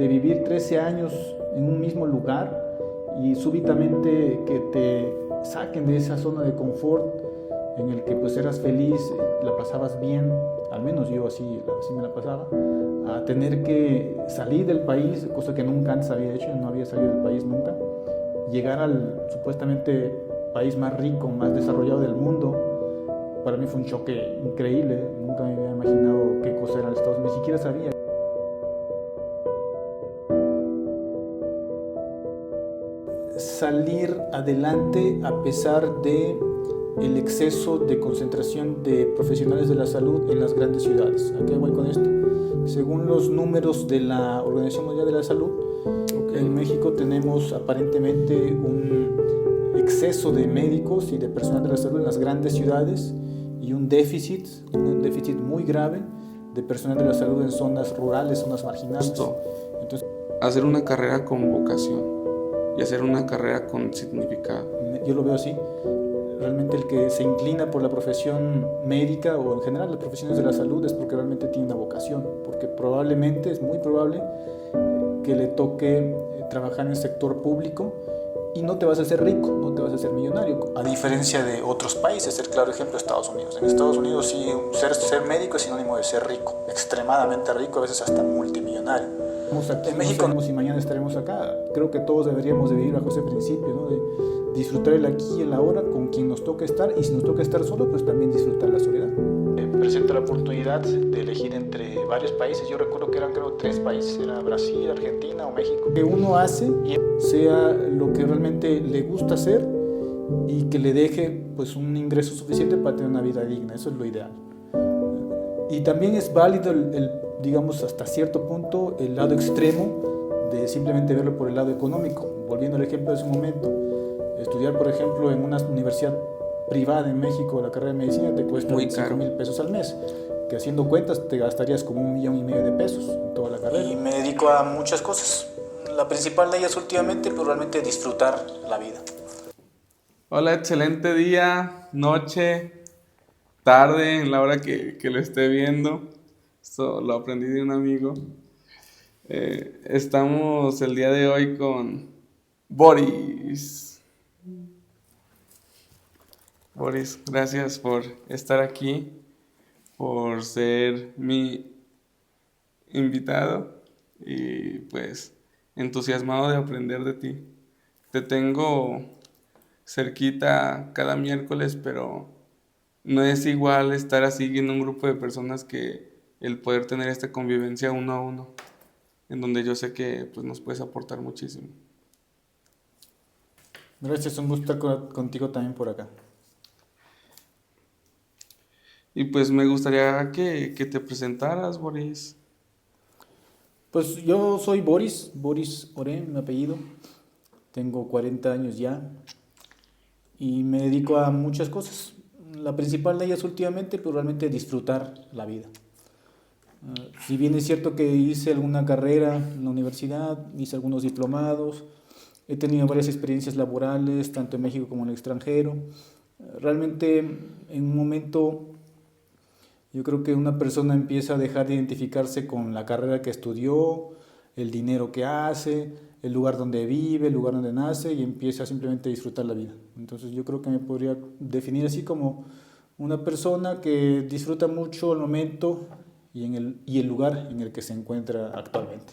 de vivir 13 años en un mismo lugar y súbitamente que te saquen de esa zona de confort en el que pues eras feliz, la pasabas bien, al menos yo así me la pasaba, a tener que salir del país, cosa que nunca antes había hecho, no había salido del país nunca, llegar al supuestamente país más rico, más desarrollado del mundo. Para mí fue un choque increíble, nunca me había imaginado qué cosa eran Estados Unidos, ni siquiera sabía. Salir adelante a pesar de el exceso de concentración de profesionales de la salud en las grandes ciudades. ¿A qué voy con esto? Según los números de la Organización Mundial de la Salud, en México tenemos aparentemente un exceso de médicos y de personal de la salud en las grandes ciudades y un déficit muy grave de personal de la salud en zonas rurales, zonas marginales. Entonces, hacer una carrera con vocación y hacer una carrera con significado. Yo lo veo así. Realmente el que se inclina por la profesión médica o en general las profesiones de la salud es porque realmente tiene una vocación, porque probablemente, es muy probable que le toque trabajar en el sector público y no te vas a hacer rico, no te vas a hacer millonario, a diferencia de otros países. El claro ejemplo es Estados Unidos. En Estados Unidos sí, ser médico es sinónimo de ser rico, extremadamente rico, a veces hasta multimillonario. Aquí, en México no sabemos si mañana estaremos acá. Creo que todos deberíamos de vivir bajo ese principio, ¿no? De disfrutar el aquí y el ahora con quien nos toca estar, y si nos toca estar solo, pues también disfrutar la soledad. Presenta la oportunidad de elegir entre varios países. Yo recuerdo que eran, creo, 3 países, era Brasil, Argentina o México. Que uno hace y sea lo que realmente le gusta hacer y que le deje pues un ingreso suficiente para tener una vida digna. Eso es lo ideal. Y también es válido digamos hasta cierto punto el lado extremo de simplemente verlo por el lado económico. Volviendo al ejemplo de ese momento, estudiar por ejemplo en una universidad privada en México la carrera de medicina te cuesta 5,000 pesos al mes, que haciendo cuentas te gastarías como 1,5 millones de pesos en toda la carrera. Y me dedico a muchas cosas. La principal de ellas últimamente, pues realmente disfrutar la vida. Hola, excelente día, noche, tarde, en la hora que lo esté viendo. Esto lo aprendí de un amigo. Estamos el día de hoy con Boris. Boris, gracias por estar aquí, por ser mi invitado y pues entusiasmado de aprender de ti. Te tengo cerquita cada miércoles, pero no es igual estar así en un grupo de personas que el poder tener esta convivencia uno a uno, en donde yo sé que pues, nos puedes aportar muchísimo. Gracias, un gusto estar contigo también por acá. Y pues me gustaría que te presentaras, Boris. Pues yo soy Boris Oré, mi apellido. Tengo 40 años ya y me dedico a muchas cosas. La principal de ellas últimamente, pues realmente disfrutar la vida. Si bien es cierto que hice alguna carrera en la universidad, hice algunos diplomados, he tenido varias experiencias laborales, tanto en México como en el extranjero. Realmente en un momento yo creo que una persona empieza a dejar de identificarse con la carrera que estudió, el dinero que hace, el lugar donde vive, el lugar donde nace, y empieza simplemente a disfrutar la vida. Entonces yo creo que me podría definir así como una persona que disfruta mucho el momento y el lugar en el que se encuentra actualmente.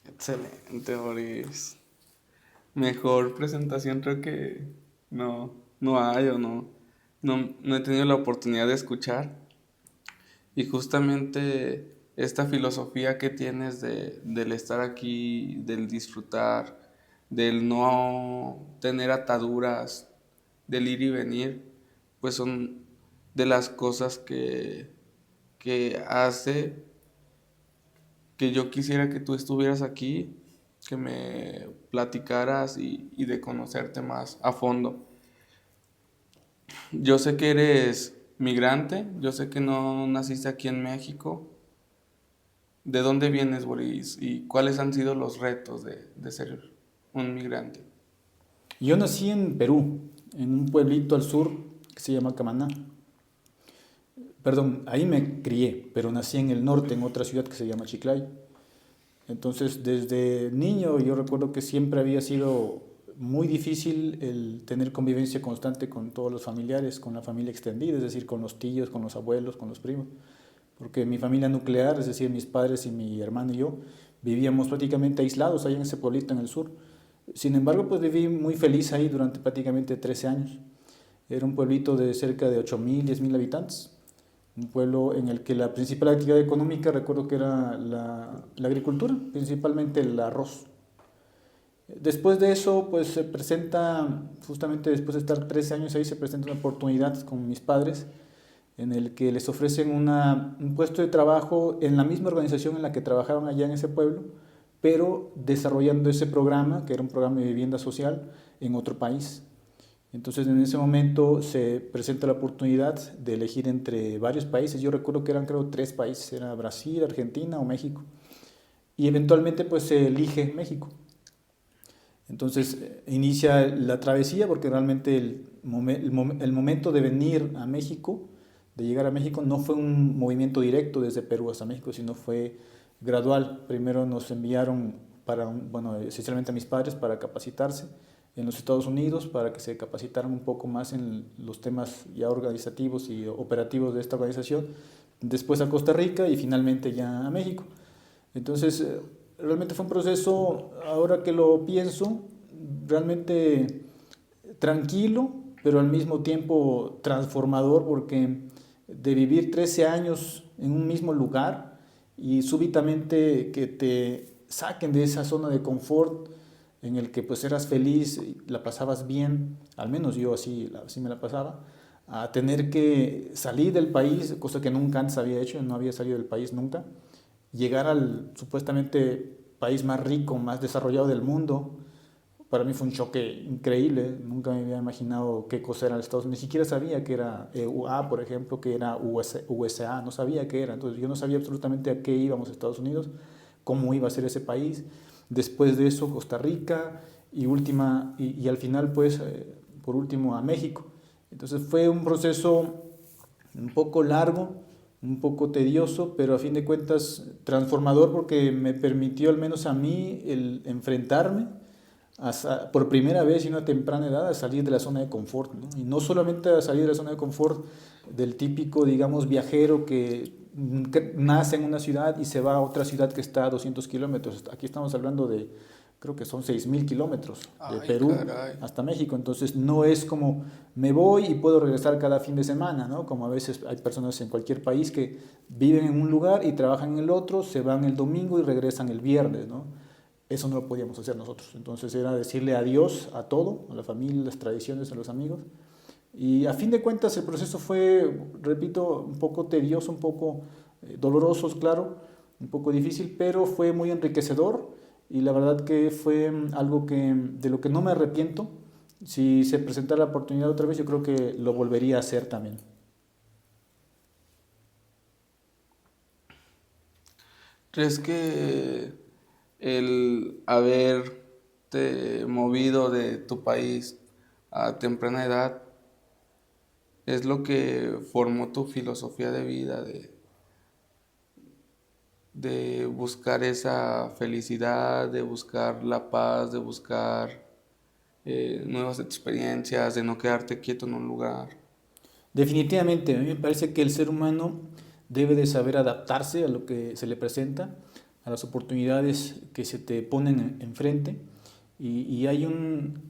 Excelente, Boris. Mejor presentación creo que no hay o no he tenido la oportunidad de escuchar. Y justamente esta filosofía que tienes del estar aquí, del disfrutar, del no tener ataduras, del ir y venir, pues son de las cosas que hace que yo quisiera que tú estuvieras aquí, que me platicaras y de conocerte más a fondo. Yo sé que eres migrante, yo sé que no naciste aquí en México. ¿De dónde vienes, Boris? ¿Y cuáles han sido los retos de ser un migrante? Yo nací en Perú, en un pueblito al sur que se llama Camaná. Perdón, ahí me crié, pero nací en el norte, en otra ciudad que se llama Chiclayo. Entonces, desde niño yo recuerdo que siempre había sido muy difícil el tener convivencia constante con todos los familiares, con la familia extendida, es decir, con los tíos, con los abuelos, con los primos, porque mi familia nuclear, es decir, mis padres y mi hermano y yo, vivíamos prácticamente aislados ahí en ese pueblito en el sur. Sin embargo, pues viví muy feliz ahí durante prácticamente 13 años. Era un pueblito de cerca de 8.000, 10.000 habitantes, un pueblo en el que la principal actividad económica recuerdo que era la agricultura, principalmente el arroz. Después de eso, pues se presenta, justamente después de estar 13 años ahí, se presenta una oportunidad con mis padres en el que les ofrecen un puesto de trabajo en la misma organización en la que trabajaban allá en ese pueblo, pero desarrollando ese programa, que era un programa de vivienda social, en otro país. Entonces en ese momento se presenta la oportunidad de elegir entre varios países. Yo recuerdo que eran creo 3 países, era Brasil, Argentina o México. Y eventualmente pues se elige México. Entonces inicia la travesía porque realmente el momento de venir a México, de llegar a México, no fue un movimiento directo desde Perú hasta México, sino fue gradual. Primero nos enviaron bueno, esencialmente a mis padres para capacitarse en los Estados Unidos, para que se capacitaran un poco más en los temas ya organizativos y operativos de esta organización, después a Costa Rica y finalmente ya a México. Entonces, realmente fue un proceso, ahora que lo pienso, realmente tranquilo, pero al mismo tiempo transformador, porque de vivir 13 años en un mismo lugar y súbitamente que te saquen de esa zona de confort en el que pues eras feliz, la pasabas bien, al menos yo así me la pasaba, a tener que salir del país, cosa que nunca antes había hecho, no había salido del país nunca, llegar al supuestamente país más rico, más desarrollado del mundo. Para mí fue un choque increíble, nunca me había imaginado qué cosa era Estados Unidos, ni siquiera sabía que era EUA, por ejemplo, que era USA, no sabía qué era, entonces yo no sabía absolutamente a qué íbamos a Estados Unidos, cómo iba a ser ese país. Después de eso Costa Rica y al final pues por último a México. Entonces fue un proceso un poco largo, un poco tedioso, pero a fin de cuentas transformador porque me permitió al menos a mí el enfrentarme por primera vez y a una temprana edad a salir de la zona de confort, ¿no? Y no solamente a salir de la zona de confort del típico, digamos, viajero que nace en una ciudad y se va a otra ciudad que está a 200 kilómetros. Aquí estamos hablando de, creo que son 6.000 kilómetros de Perú hasta México. Entonces no es como me voy y puedo regresar cada fin de semana, ¿no? Como a veces hay personas en cualquier país que viven en un lugar y trabajan en el otro, se van el domingo y regresan el viernes, ¿no? Eso no lo podíamos hacer nosotros. Entonces era decirle adiós a todo, a la familia, a las tradiciones, a los amigos. Y a fin de cuentas el proceso fue, repito, un poco tedioso, un poco doloroso, claro, un poco difícil, pero fue muy enriquecedor y la verdad que fue algo de lo que no me arrepiento. Si se presentara la oportunidad otra vez, yo creo que lo volvería a hacer también. ¿Crees que el haberte movido de tu país a temprana edad es lo que formó tu filosofía de vida, de buscar esa felicidad, de buscar la paz, de buscar nuevas experiencias, de no quedarte quieto en un lugar? Definitivamente, a mí me parece que el ser humano debe de saber adaptarse a lo que se le presenta, a las oportunidades que se te ponen enfrente. Y hay un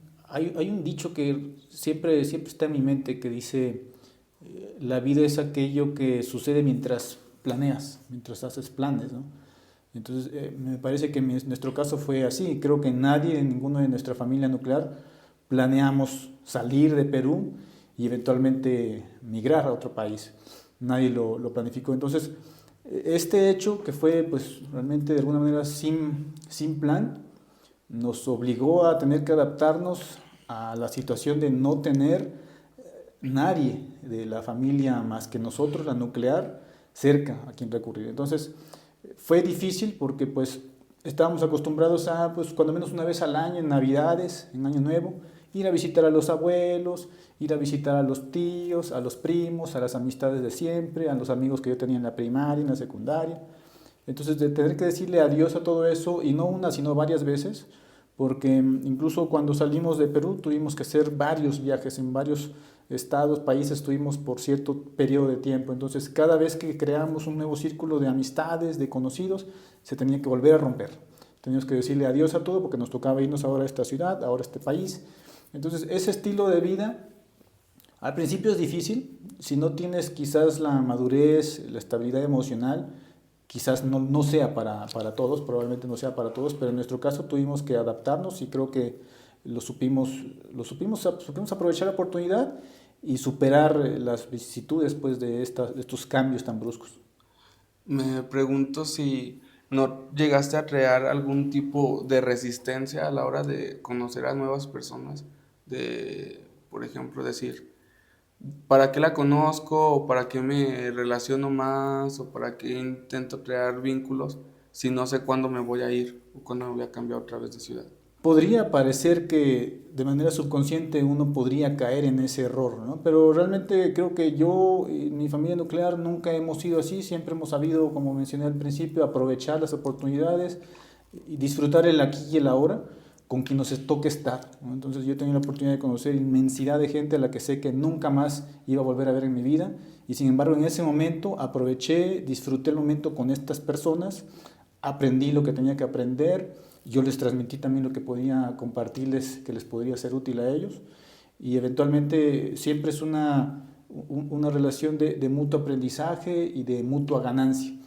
dicho que siempre está en mi mente que dice, la vida es aquello que sucede mientras planeas, mientras haces planes, ¿no? Entonces, me parece que nuestro caso fue así. Creo que nadie, ninguno de nuestra familia nuclear, planeamos salir de Perú y eventualmente migrar a otro país. Nadie lo planificó. Entonces, este hecho que fue pues realmente de alguna manera sin plan, nos obligó a tener que adaptarnos a la situación de no tener nadie de la familia más que nosotros, la nuclear, cerca a quien recurrir. Entonces, fue difícil porque pues estábamos acostumbrados a, pues cuando menos una vez al año, en Navidades, en Año Nuevo, ir a visitar a los abuelos, ir a visitar a los tíos, a los primos, a las amistades de siempre, a los amigos que yo tenía en la primaria, en la secundaria. Entonces, de tener que decirle adiós a todo eso, y no una, sino varias veces, porque incluso cuando salimos de Perú tuvimos que hacer varios viajes en varios estados, países, estuvimos por cierto periodo de tiempo. Entonces, cada vez que creamos un nuevo círculo de amistades, de conocidos, se tenía que volver a romper. Teníamos que decirle adiós a todo porque nos tocaba irnos ahora a esta ciudad, ahora a este país. Entonces, ese estilo de vida al principio es difícil, si no tienes quizás la madurez, la estabilidad emocional, quizás no sea para todos, probablemente no sea para todos, pero en nuestro caso tuvimos que adaptarnos y creo que supimos aprovechar la oportunidad y superar las vicisitudes pues, de estos cambios tan bruscos. Me pregunto si no llegaste a crear algún tipo de resistencia a la hora de conocer a nuevas personas, de, por ejemplo, decir, ¿para qué la conozco? ¿O para qué me relaciono más? ¿O para qué intento crear vínculos si no sé cuándo me voy a ir o cuándo me voy a cambiar otra vez de ciudad? Podría parecer que de manera subconsciente uno podría caer en ese error, ¿no? Pero realmente creo que yo y mi familia nuclear nunca hemos sido así, siempre hemos sabido, como mencioné al principio, aprovechar las oportunidades y disfrutar el aquí y el ahora con quien nos toque estar, ¿no? Entonces yo he tenido la oportunidad de conocer inmensidad de gente a la que sé que nunca más iba a volver a ver en mi vida y sin embargo en ese momento aproveché, disfruté el momento con estas personas, aprendí lo que tenía que aprender, yo les transmití también lo que podía compartirles, que les podría ser útil a ellos. Y eventualmente siempre es una relación de mutuo aprendizaje y de mutua ganancia.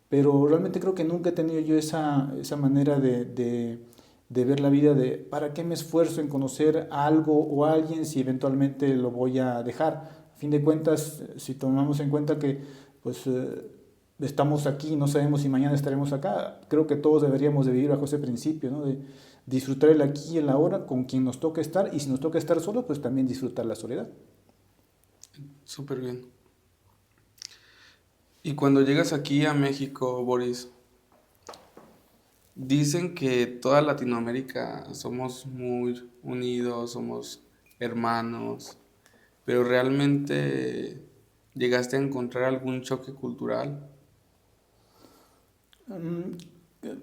Pero realmente creo que nunca he tenido yo esa manera de ver la vida de para qué me esfuerzo en conocer algo o a alguien si eventualmente lo voy a dejar. A fin de cuentas, si tomamos en cuenta que pues, estamos aquí, no sabemos si mañana estaremos acá, creo que todos deberíamos de vivir bajo ese principio, ¿no? De disfrutar el aquí y el ahora con quien nos toque estar y si nos toca estar solo, pues también disfrutar la soledad. Súper bien. Y cuando llegas aquí a México, Boris, dicen que toda Latinoamérica somos muy unidos, somos hermanos, pero realmente llegaste a encontrar algún choque cultural.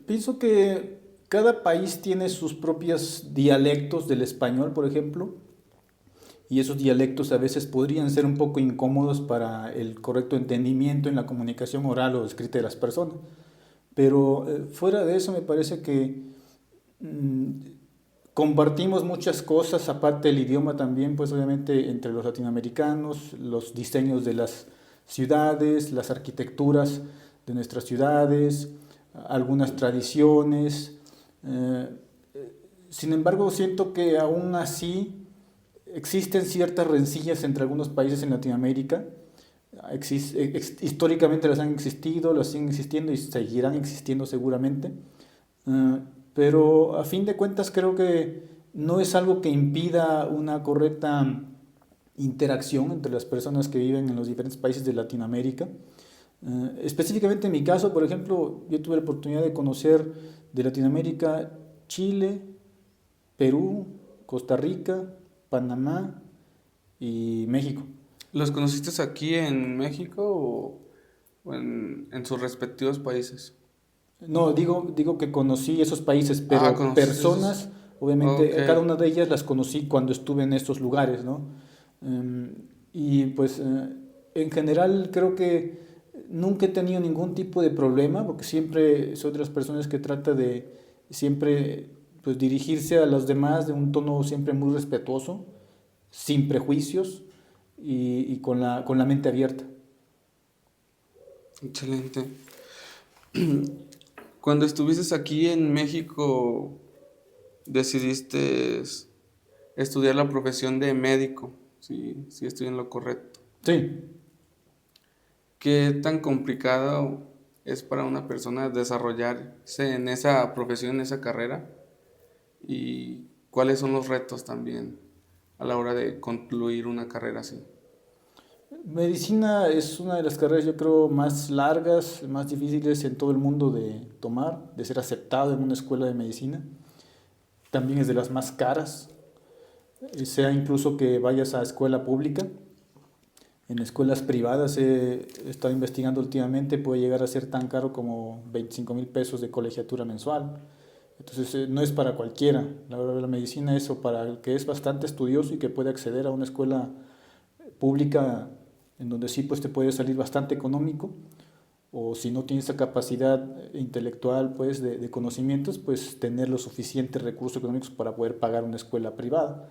Pienso que cada país tiene sus propios dialectos del español, por ejemplo, y esos dialectos a veces podrían ser un poco incómodos para el correcto entendimiento en la comunicación oral o escrita de las personas. Pero fuera de eso me parece que mm, compartimos muchas cosas, aparte del idioma también, pues obviamente entre los latinoamericanos, los diseños de las ciudades, las arquitecturas de nuestras ciudades, algunas tradiciones. Eh, Sin embargo, siento que aún así existen ciertas rencillas entre algunos países en Latinoamérica. Históricamente las han existido, las siguen existiendo y seguirán existiendo seguramente. Uh, pero a fin de cuentas creo que no es algo que impida una correcta interacción entre las personas que viven en los diferentes países de Latinoamérica. Específicamente en mi caso, por ejemplo, yo tuve la oportunidad de conocer de Latinoamérica Chile, Perú, Costa Rica, Panamá y México. ¿Los conociste aquí en México o en sus respectivos países? No, digo que conocí esos países, Ah, pero conociste esos. personas, Ok. obviamente, cada una de ellas las conocí cuando estuve en estos lugares, ¿no? Y pues en general creo que nunca he tenido ningún tipo de problema, porque siempre soy de las personas que trata de siempre pues dirigirse a los demás de un tono siempre muy respetuoso, sin prejuicios y con la mente abierta. Excelente. Cuando estuviste aquí en México, decidiste estudiar la profesión de médico. Sí, sí estoy en lo correcto. Sí, ¿Qué tan complicado es para una persona desarrollarse en esa profesión, en esa carrera? ¿Y cuáles son los retos también a la hora de concluir una carrera así? medicina es una de las carreras, yo creo, más largas, más difíciles en todo el mundo de tomar, de ser aceptado en una escuela de medicina. También es de las más caras, sea incluso que vayas a escuela pública. En escuelas privadas he estado investigando últimamente, puede llegar a ser tan caro como 25.000 pesos de colegiatura mensual. Entonces no es para cualquiera. La verdad, la medicina es o para el que es bastante estudioso y que puede acceder a una escuela pública en donde sí pues te puede salir bastante económico, o si no tienes esa capacidad intelectual pues de conocimientos, pues tener los suficientes recursos económicos para poder pagar una escuela privada.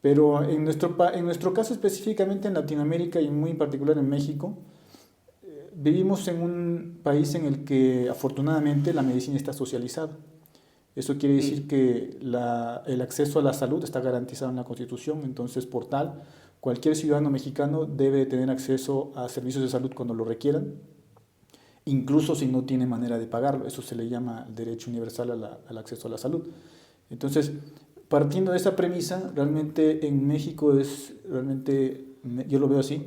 Pero en nuestro caso específicamente en Latinoamérica y muy en particular en México, vivimos en un país en el que afortunadamente la medicina está socializada. Eso quiere decir que el acceso a la salud está garantizado en la Constitución, entonces por tal, cualquier ciudadano mexicano debe tener acceso a servicios de salud cuando lo requieran, incluso si no tiene manera de pagarlo. Eso se le llama derecho universal al acceso a la salud. Entonces, partiendo de esa premisa, realmente en México yo lo veo así,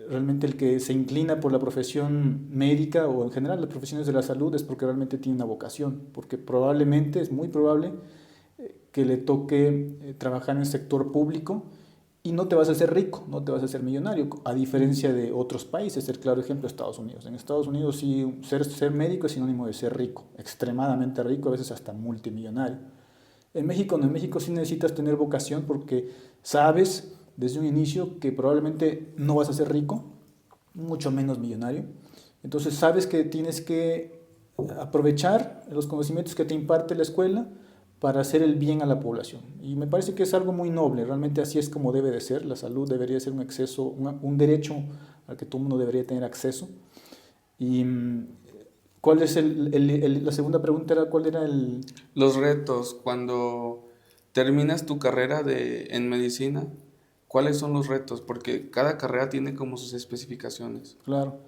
realmente el que se inclina por la profesión médica o en general las profesiones de la salud es porque realmente tiene una vocación, porque probablemente, es muy probable que le toque trabajar en el sector público y no te vas a hacer rico, no te vas a hacer millonario, a diferencia de otros países. El claro ejemplo es Estados Unidos. En Estados Unidos sí, ser médico es sinónimo de ser rico, extremadamente rico, a veces hasta multimillonario. En México no, en México sí necesitas tener vocación porque sabes desde un inicio que probablemente no vas a ser rico, mucho menos millonario. Entonces sabes que tienes que aprovechar los conocimientos que te imparte la escuela para hacer el bien a la población. Y me parece que es algo muy noble, realmente así es como debe de ser. La salud debería ser un derecho al que todo el mundo debería tener acceso. Y ¿cuál es la segunda pregunta era cuál era el... Los retos cuando terminas tu carrera en medicina, ¿cuáles son los retos? Porque cada carrera tiene como sus especificaciones. Claro.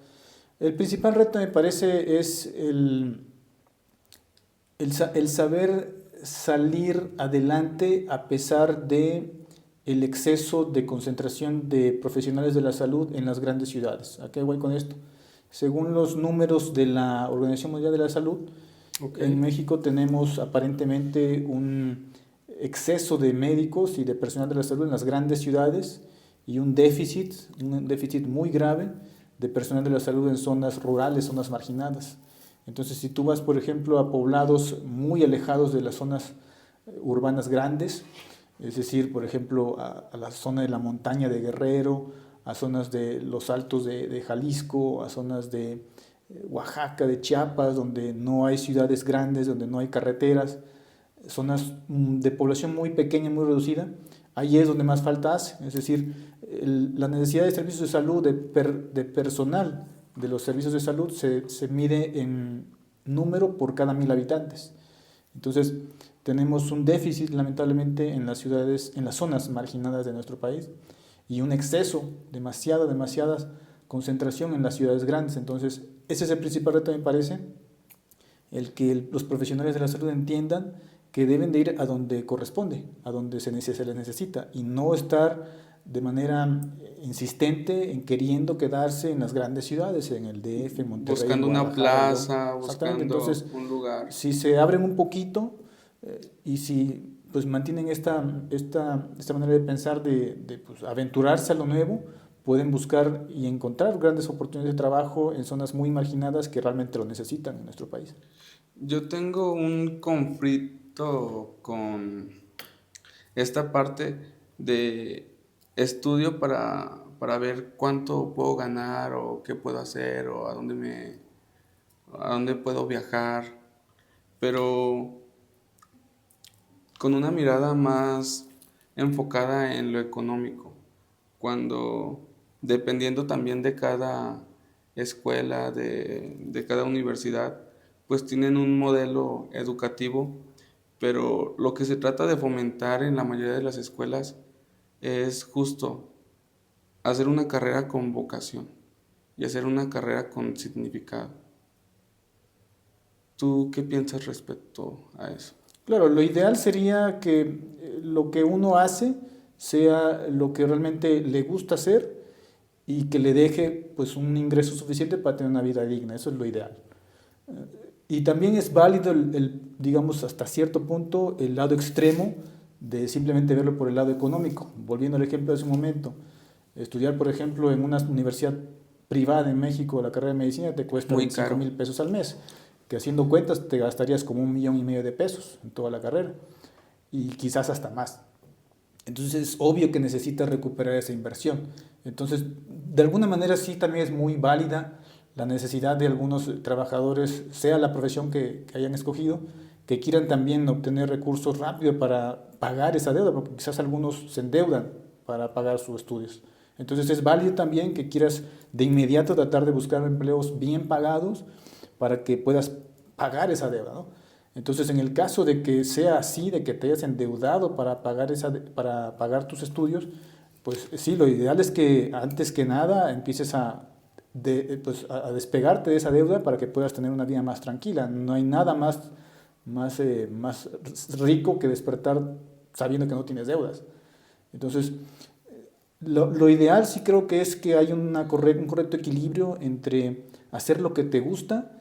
El principal reto me parece es el saber salir adelante a pesar de el exceso de concentración de profesionales de la salud en las grandes ciudades. ¿A qué voy con esto? Según los números de la Organización Mundial de la Salud, en México tenemos aparentemente un exceso de médicos y de personal de la salud en las grandes ciudades y un déficit muy grave de personal de la salud en zonas rurales, zonas marginadas. Entonces, si tú vas, por ejemplo, a poblados muy alejados de las zonas urbanas grandes, es decir, por ejemplo, a la zona de la montaña de Guerrero, a zonas de los altos de Jalisco, a zonas de Oaxaca, de Chiapas, donde no hay ciudades grandes, donde no hay carreteras, zonas de población muy pequeña, muy reducida, ahí es donde más falta hace. Es decir, la necesidad de servicios de salud, de personal de los servicios de salud se mide en número por cada 1.000 habitantes. Entonces, tenemos un déficit lamentablemente en las ciudades, en las zonas marginadas de nuestro país, y un exceso, demasiada concentración en las ciudades grandes. Entonces, ese es el principal reto, me parece, el que los profesionales de la salud entiendan que deben de ir a donde corresponde, a donde se les necesita, y no estar de manera insistente en queriendo quedarse en las grandes ciudades, en el DF, en Monterrey, Buscando una plaza, Exactamente. buscando Entonces, un lugar. si se abren un poquito y si pues mantienen esta manera de pensar, de pues, aventurarse a lo nuevo, pueden buscar y encontrar grandes oportunidades de trabajo en zonas muy marginadas que realmente lo necesitan en nuestro país. Yo tengo un conflicto con esta parte de estudio para ver cuánto puedo ganar o qué puedo hacer o a dónde puedo viajar, pero con una mirada más enfocada en lo económico, cuando dependiendo también de cada escuela, de cada universidad, pues tienen un modelo educativo, pero lo que se trata de fomentar en la mayoría de las escuelas es justo hacer una carrera con vocación y hacer una carrera con significado. ¿Tú qué piensas respecto a eso? Claro, lo ideal sería que lo que uno hace sea lo que realmente le gusta hacer y que le deje pues un ingreso suficiente para tener una vida digna. Eso es lo ideal. Y también es válido digamos hasta cierto punto el lado extremo de simplemente verlo por el lado económico. Volviendo al ejemplo de hace un momento, Estudiar, por ejemplo, en una universidad privada en México, la carrera de medicina te cuesta Muy 25,000 pesos al mes, que haciendo cuentas te gastarías como 1,5 millones de pesos en toda la carrera, y quizás hasta más. Entonces es obvio que necesitas recuperar esa inversión. Entonces, de alguna manera sí también es muy válida la necesidad de algunos trabajadores, sea la profesión que hayan escogido, que quieran también obtener recursos rápido para pagar esa deuda, porque quizás algunos se endeudan para pagar sus estudios. Entonces es válido también que quieras de inmediato tratar de buscar empleos bien pagados para que puedas pagar esa deuda, ¿no? Entonces, en el caso de que sea así, de que te hayas endeudado para pagar tus estudios, pues sí, lo ideal es que antes que nada empieces a despegarte de esa deuda para que puedas tener una vida más tranquila. No hay nada más rico que despertar sabiendo que no tienes deudas. Entonces, lo ideal sí creo que es que hay un correcto equilibrio entre hacer lo que te gusta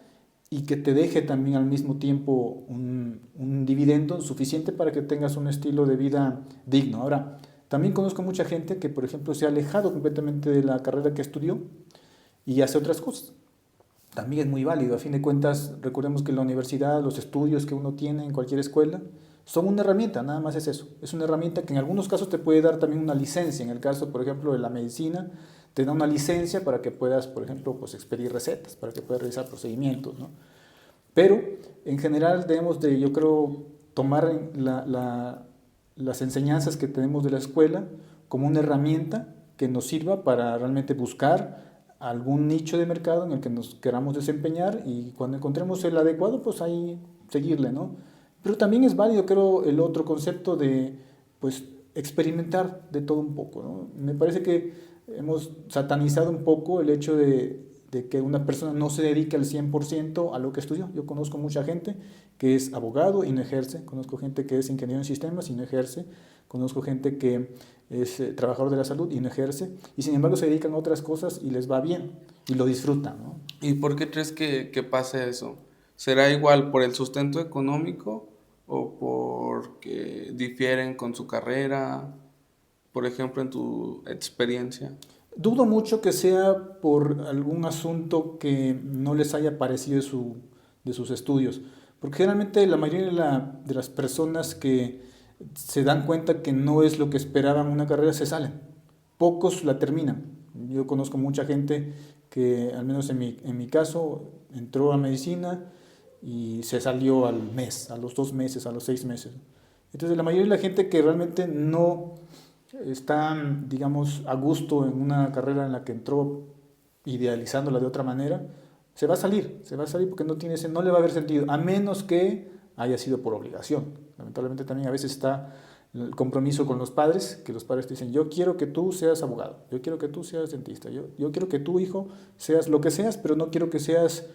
y que te deje también al mismo tiempo un dividendo suficiente para que tengas un estilo de vida digno. Ahora, también conozco mucha gente que, por ejemplo, se ha alejado completamente de la carrera que estudió y hace otras cosas. También es muy válido. A fin de cuentas, recordemos que la universidad, los estudios que uno tiene en cualquier escuela, son una herramienta, nada más es eso. Es una herramienta que en algunos casos te puede dar también una licencia. En el caso, por ejemplo, de la medicina, te da una licencia para que puedas, por ejemplo, pues expedir recetas, para que puedas realizar procedimientos, ¿no? Pero en general debemos de, yo creo, tomar las enseñanzas que tenemos de la escuela como una herramienta que nos sirva para realmente buscar algún nicho de mercado en el que nos queramos desempeñar, y cuando encontremos el adecuado, pues ahí seguirle, ¿no? Pero también es válido, creo, el otro concepto de, pues, experimentar de todo un poco, ¿no? Me parece que hemos satanizado un poco el hecho de que una persona no se dedique al 100% a lo que estudió. Yo conozco mucha gente que es abogado y no ejerce, conozco gente que es ingeniero en sistemas y no ejerce, conozco gente que es trabajador de la salud y no ejerce, y sin embargo se dedican a otras cosas y les va bien y lo disfrutan, ¿no? ¿Y por qué crees que pase eso? ¿Será igual por el sustento económico o porque difieren con su carrera? Por ejemplo, en tu experiencia. Dudo mucho que sea por algún asunto que no les haya parecido de sus estudios, porque generalmente la mayoría de las personas que se dan cuenta que no es lo que esperaban una carrera se salen, pocos la terminan. Yo conozco mucha gente que, al menos en mi caso, entró a medicina y se salió al mes, a los 2 meses, a los 6 meses. Entonces la mayoría de la gente que realmente no están, digamos, a gusto en una carrera en la que entró idealizándola de otra manera, se va a salir porque no le va a haber sentido, a menos que haya sido por obligación. Lamentablemente también a veces está el compromiso con los padres, que los padres te dicen: yo quiero que tú seas abogado, yo quiero que tú seas dentista, yo quiero que tu hijo seas lo que seas, pero no quiero que seas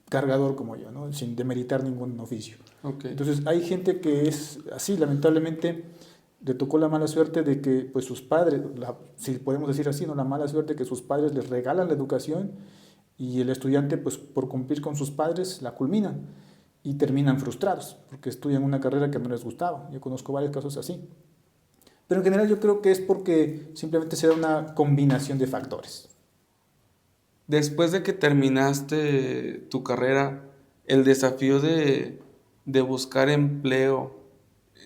cargador como yo, ¿no? Sin demeritar ningún oficio. Okay. Entonces hay gente que es así, lamentablemente le tocó la mala suerte de que, pues, sus padres, si podemos decir así, ¿no? La mala suerte que sus padres les regalan la educación, y el estudiante, pues, por cumplir con sus padres, la culminan y terminan frustrados porque estudian una carrera que no les gustaba. Yo conozco varios casos así. Pero en general yo creo que es porque simplemente se da una combinación de factores. Después de que terminaste tu carrera, el desafío de buscar empleo,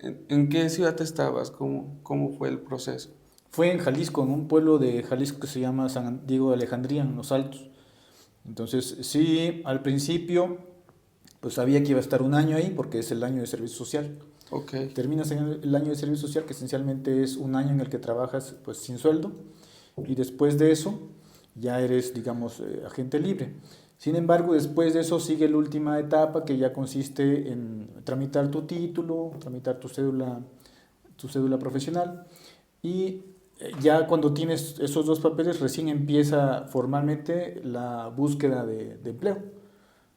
¿en qué ciudad estabas? ¿Cómo fue el proceso? Fue en Jalisco, en un pueblo de Jalisco que se llama San Diego de Alejandría, en Los Altos. Entonces, sí, al principio, pues sabía que iba a estar un año ahí porque es el año de servicio social. Okay. Terminas en el año de servicio social, que esencialmente es un año en el que trabajas, pues, sin sueldo, y después de eso ya eres, digamos, agente libre. Sin embargo, después de eso sigue la última etapa, que ya consiste en tramitar tu título, tramitar tu cédula profesional, y ya cuando tienes esos dos papeles recién empieza formalmente la búsqueda de empleo.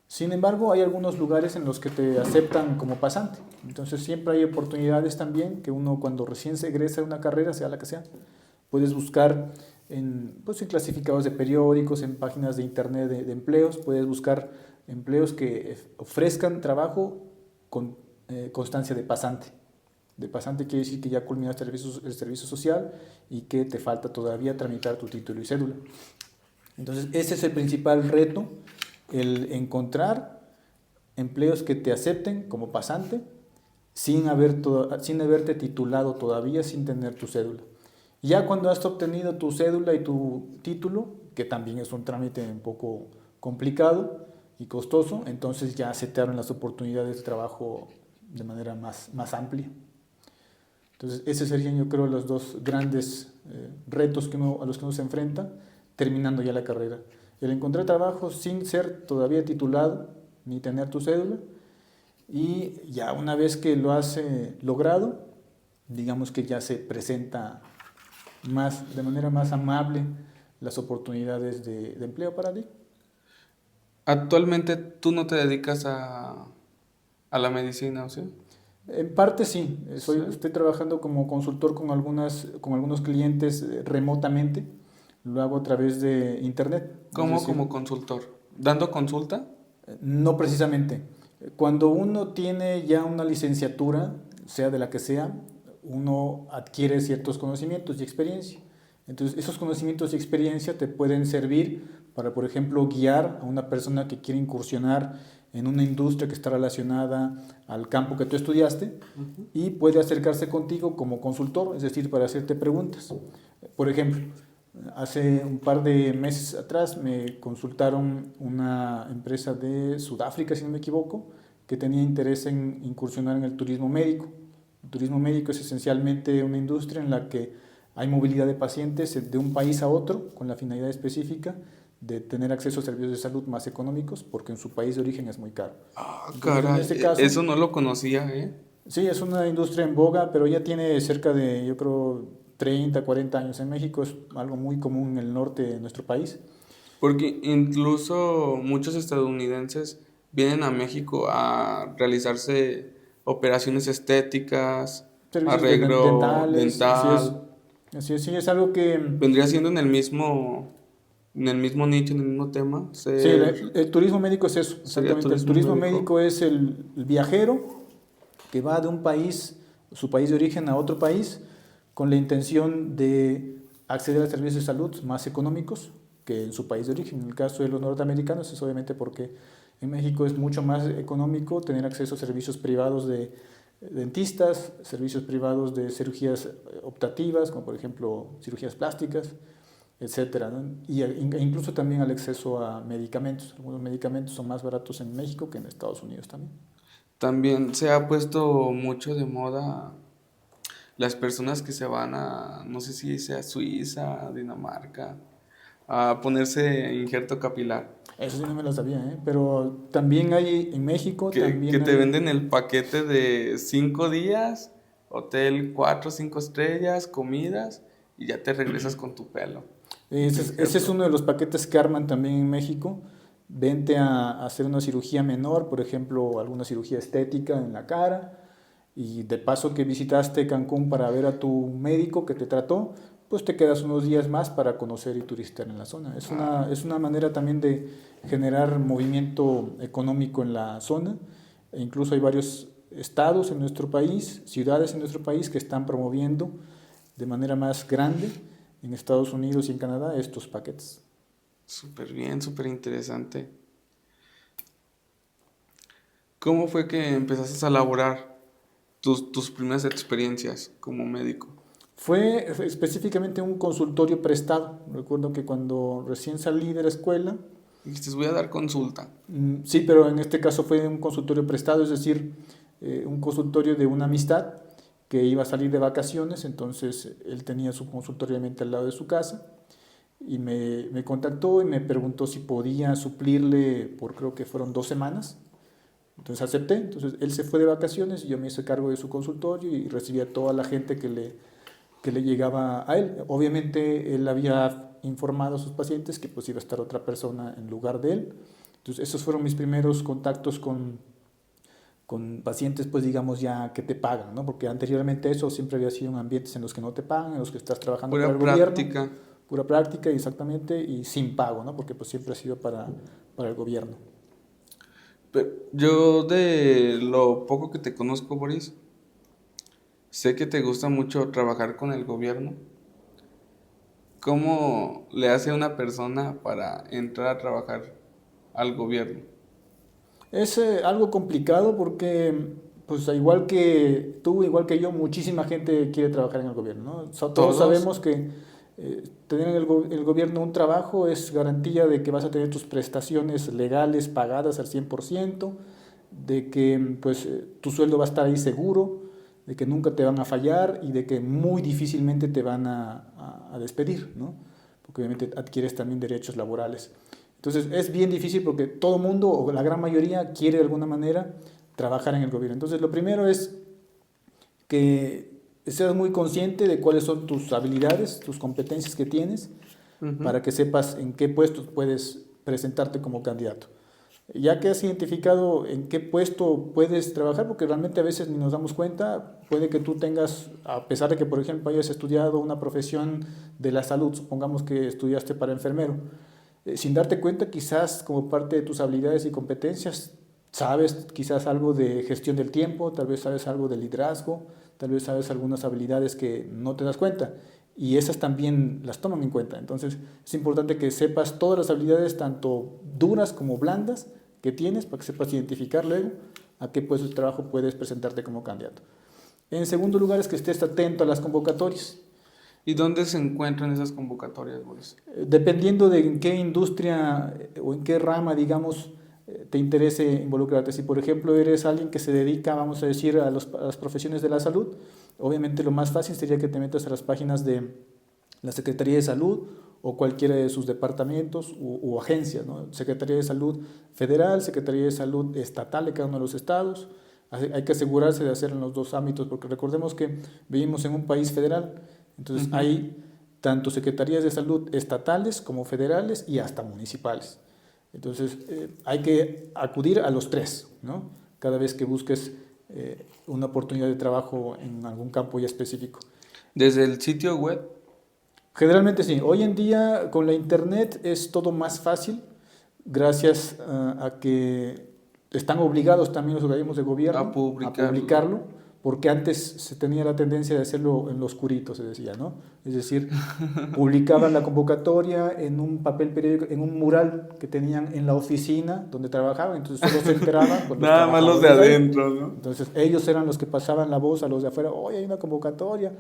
Sin embargo, hay algunos lugares en los que te aceptan como pasante. Entonces siempre hay oportunidades también que uno, cuando recién se egresa de una carrera, sea la que sea, puedes buscar pues, en clasificados de periódicos, en páginas de internet de empleos, puedes buscar empleos que ofrezcan trabajo con constancia de pasante. De pasante quiere decir que ya culminaste el servicio social y que te falta todavía tramitar tu título y cédula. Entonces, ese es el principal reto, el encontrar empleos que te acepten como pasante sin haberte titulado todavía, sin tener tu cédula. Ya cuando has obtenido tu cédula y tu título, que también es un trámite un poco complicado y costoso, entonces ya se te abren las oportunidades de trabajo de manera más amplia. Entonces, esos serían, yo creo, los dos grandes retos a los que uno se enfrenta terminando ya la carrera. El encontrar trabajo sin ser todavía titulado ni tener tu cédula, y ya una vez que lo has logrado, digamos que ya se presenta de manera más amable las oportunidades de empleo para ti. Actualmente tú no te dedicas a la medicina, ¿o sí? En parte sí, Sí. estoy trabajando como consultor con algunos clientes remotamente, lo hago a través de internet. ¿Cómo como consultor? ¿Dando consulta? No precisamente. Cuando uno tiene ya una licenciatura, sea de la que sea, uno adquiere ciertos conocimientos y experiencia. Entonces, esos conocimientos y experiencia te pueden servir para, por ejemplo, guiar a una persona que quiere incursionar en una industria que está relacionada al campo que tú estudiaste, y puede acercarse contigo como consultor, es decir, para hacerte preguntas. Por ejemplo, hace un par de meses atrás me consultaron una empresa de Sudáfrica, si no me equivoco, que tenía interés en incursionar en el turismo médico. El turismo médico es esencialmente una industria en la que hay movilidad de pacientes de un país a otro con la finalidad específica de tener acceso a servicios de salud más económicos, porque en su país de origen es muy caro. Ah, Entonces, en caray, este caso, eso no lo conocía, ¿eh? sí, es una industria en boga, pero ya tiene cerca de, yo creo, 30, 40 años. En México es algo muy común en el norte de nuestro país. Porque incluso muchos estadounidenses vienen a México a realizarse operaciones estéticas, Servicios arreglo dentales, dental. así es, sí, es algo que, Vendría siendo en el mismo nicho, en el mismo tema, sí, el turismo médico es eso, sería exactamente. El turismo turismo médico. médico es el viajero que va de un país, su país de origen, a otro país, con la intención de acceder a servicios de salud más económicos que en su país de origen. En el caso de los norteamericanos es obviamente porque en México es mucho más económico tener acceso a servicios privados de dentistas, servicios privados de cirugías optativas, como por ejemplo cirugías plásticas, etcétera, ¿no? E incluso también al acceso a medicamentos. Algunos medicamentos son más baratos en México que en Estados Unidos también. También se ha puesto mucho de moda las personas que se van a, no sé si sea Suiza, Dinamarca, a ponerse injerto capilar. Eso sí no me lo sabía, ¿eh? Pero también hay en México, Que también te hay... venden el paquete de 5 días, hotel 4 o 5 estrellas, comidas, y ya te regresas con tu pelo. Ese es Injerto. uno de los paquetes que arman también en México. Vente a hacer una cirugía menor, por ejemplo, alguna cirugía estética en la cara, y de paso que visitaste Cancún para ver a tu médico que te trató, pues te quedas unos días más para conocer y turistear en la zona. Es una manera también de generar movimiento económico en la zona, e incluso hay varios estados en nuestro país, ciudades en nuestro país que están promoviendo de manera más grande en Estados Unidos y en Canadá estos paquetes. Súper bien, súper interesante. ¿Cómo fue que empezaste a elaborar tus primeras experiencias como médico? Fue específicamente un consultorio prestado. Recuerdo que cuando recién salí de la escuela, Dijiste, voy a dar consulta. sí, pero en este caso fue un consultorio prestado, es decir, un consultorio de una amistad que iba a salir de vacaciones, entonces él tenía su consultorio obviamente al lado de su casa, y me contactó y me preguntó si podía suplirle por, creo que fueron 2 semanas. Entonces acepté, entonces él se fue de vacaciones y yo me hice cargo de su consultorio y recibía a toda la gente que le llegaba a él. Obviamente él había informado a sus pacientes que pues iba a estar otra persona en lugar de él. Entonces esos fueron mis primeros contactos con pacientes, pues digamos ya que te pagan, ¿no? Porque anteriormente eso siempre había sido en ambientes en los que no te pagan, en los que estás trabajando para Pura el gobierno, práctica. pura práctica exactamente, y sin pago, ¿no? Porque pues siempre ha sido para el gobierno. Pero yo de lo poco que te conozco, Boris, sé que te gusta mucho trabajar con el gobierno. ¿Cómo le hace una persona para entrar a trabajar al gobierno? Es algo complicado porque, pues igual que tú, igual que yo, muchísima gente quiere trabajar en el gobierno, ¿no? Todos Todos. sabemos que tener en el gobierno un trabajo es garantía de que vas a tener tus prestaciones legales pagadas al 100%, de que pues tu sueldo va a estar ahí seguro, de que nunca te van a fallar y de que muy difícilmente te van a despedir, ¿no? Porque obviamente adquieres también derechos laborales. Entonces es bien difícil porque todo mundo o la gran mayoría quiere de alguna manera trabajar en el gobierno. Entonces lo primero es que seas muy consciente de cuáles son tus habilidades, tus competencias que tienes, Ujú. para que sepas en qué puestos puedes presentarte como candidato. Ya que has identificado en qué puesto puedes trabajar, porque realmente a veces ni nos damos cuenta, puede que tú tengas, a pesar de que por ejemplo hayas estudiado una profesión de la salud, supongamos que estudiaste para enfermero, sin darte cuenta quizás como parte de tus habilidades y competencias, sabes quizás algo de gestión del tiempo, tal vez sabes algo de liderazgo, tal vez sabes algunas habilidades que no te das cuenta y esas también las toman en cuenta. Entonces es importante que sepas todas las habilidades, tanto duras como blandas, que tienes para que sepas identificar luego a qué puesto de trabajo puedes presentarte como candidato. En segundo lugar es que estés atento a las convocatorias. ¿Y dónde se encuentran esas convocatorias, Boris? Dependiendo de en qué industria o en qué rama, digamos, te interese involucrarte. Si, por ejemplo, eres alguien que se dedica, vamos a decir, a las profesiones de la salud, obviamente lo más fácil sería que te metas a las páginas de la Secretaría de Salud o cualquiera de sus departamentos o agencias, ¿no? Secretaría de Salud Federal, Secretaría de Salud Estatal de cada uno de los estados. Hay que asegurarse de hacerlo en los dos ámbitos, porque recordemos que vivimos en un país federal, entonces Ujú. hay tanto secretarías de salud estatales como federales y hasta municipales. Entonces hay que acudir a los tres, ¿no? Cada vez que busques una oportunidad de trabajo en algún campo ya específico. Desde el sitio web. Generalmente sí. Hoy en día con la internet es todo más fácil gracias a que están obligados también los organismos de A gobierno a publicarlo. publicarlo, porque antes se tenía la tendencia de hacerlo en lo oscurito, se decía, ¿no? Es decir, publicaban la convocatoria en un papel periódico, en un mural que tenían en la oficina donde trabajaban, entonces solo se enteraban pues, los Nada más los de trabajadores de ahí. adentro, ¿no? Entonces ellos eran los que pasaban la voz a los de afuera, oye, hay una convocatoria,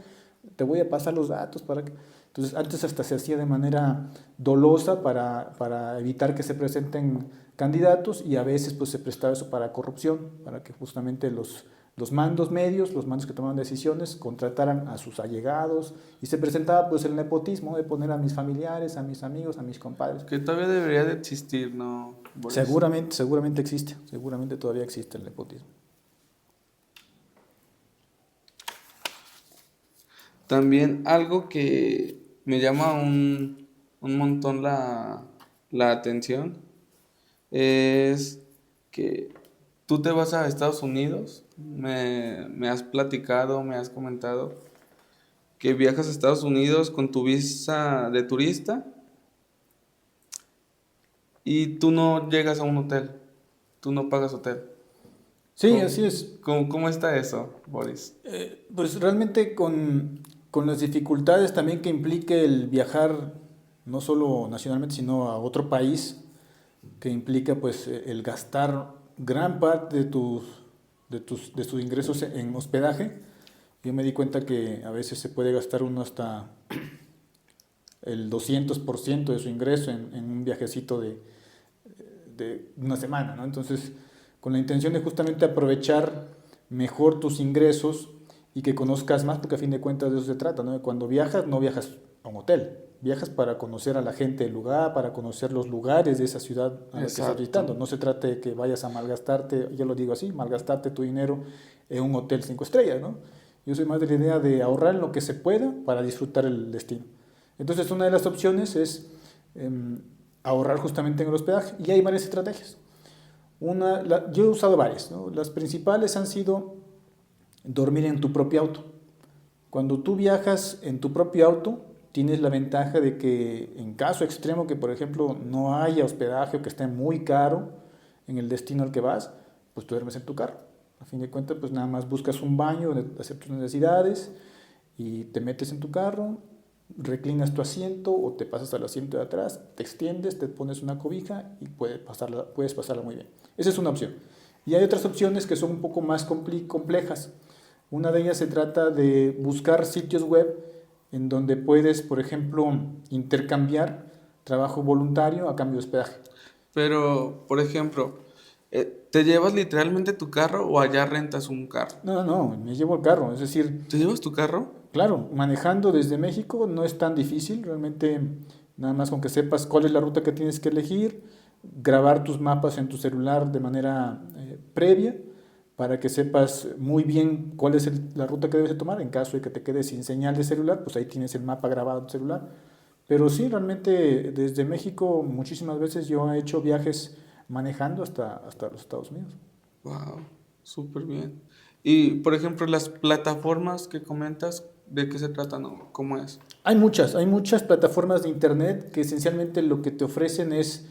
te voy a pasar los datos para que... Entonces antes hasta se hacía de manera dolosa para evitar que se presenten candidatos y a veces pues se prestaba eso para corrupción, para que justamente los mandos medios, los mandos que tomaban decisiones, contrataran a sus allegados y se presentaba pues el nepotismo de poner a mis familiares, a mis amigos, a mis compadres. Que todavía debería de existir, ¿no, Boris? Seguramente existe, seguramente todavía existe el nepotismo. También algo que me llama un montón la atención es que tú te vas a Estados Unidos. Me has platicado, me has comentado que viajas a Estados Unidos con tu visa de turista y tú no llegas a un hotel, tú no pagas hotel. Sí, así es. ¿Cómo está eso, Boris? Pues realmente con las dificultades también que implique el viajar, no solo nacionalmente, sino a otro país, que implica pues el gastar gran parte de tus ingresos en hospedaje. Yo me di cuenta que a veces se puede gastar uno hasta el 200% de su ingreso en un viajecito de una semana, ¿no? Entonces, con la intención de justamente aprovechar mejor tus ingresos y que conozcas más, porque a fin de cuentas de eso se trata, ¿no? Cuando viajas, no viajas a un hotel, viajas para conocer a la gente del lugar, para conocer los lugares de esa ciudad a la que estás visitando. Exacto. No se trata de que vayas a malgastarte, yo lo digo así, malgastarte tu dinero en un hotel 5 estrellas, ¿no? Yo soy más de la idea de ahorrar lo que se pueda para disfrutar el destino. Entonces, una de las opciones es eh, ahorrar justamente en el hospedaje y hay varias estrategias. Yo he usado varias, ¿no? Las principales han sido dormir en tu propio auto. Cuando tú viajas en tu propio auto, tienes la ventaja de que en caso extremo que, por ejemplo, no haya hospedaje o que esté muy caro en el destino al que vas, pues tú duermes en tu carro. A fin de cuentas, pues nada más buscas un baño de hacer tus necesidades y te metes en tu carro, reclinas tu asiento o te pasas al asiento de atrás, te extiendes, te pones una cobija y puedes pasarla muy bien. Esa es una opción. Y hay otras opciones que son un poco más complejas. Una de ellas se trata de buscar sitios web en donde puedes, por ejemplo, intercambiar trabajo voluntario a cambio de hospedaje. Pero, por ejemplo, ¿te llevas literalmente tu carro o allá rentas un carro? No, me llevo el carro. Es decir, ¿Te llevas tu carro? claro, manejando desde México no es tan difícil. Realmente, nada más con que sepas cuál es la ruta que tienes que elegir, grabar tus mapas en tu celular de manera previa para que sepas muy bien cuál es la ruta que debes de tomar. En caso de que te quedes sin señal de celular, pues ahí tienes el mapa grabado en tu celular. Pero sí, realmente desde México muchísimas veces yo he hecho viajes manejando hasta los Estados Unidos. Wow, súper bien. Y, por ejemplo, las plataformas que comentas, ¿de qué se tratan o cómo es? Hay muchas plataformas de internet que esencialmente lo que te ofrecen es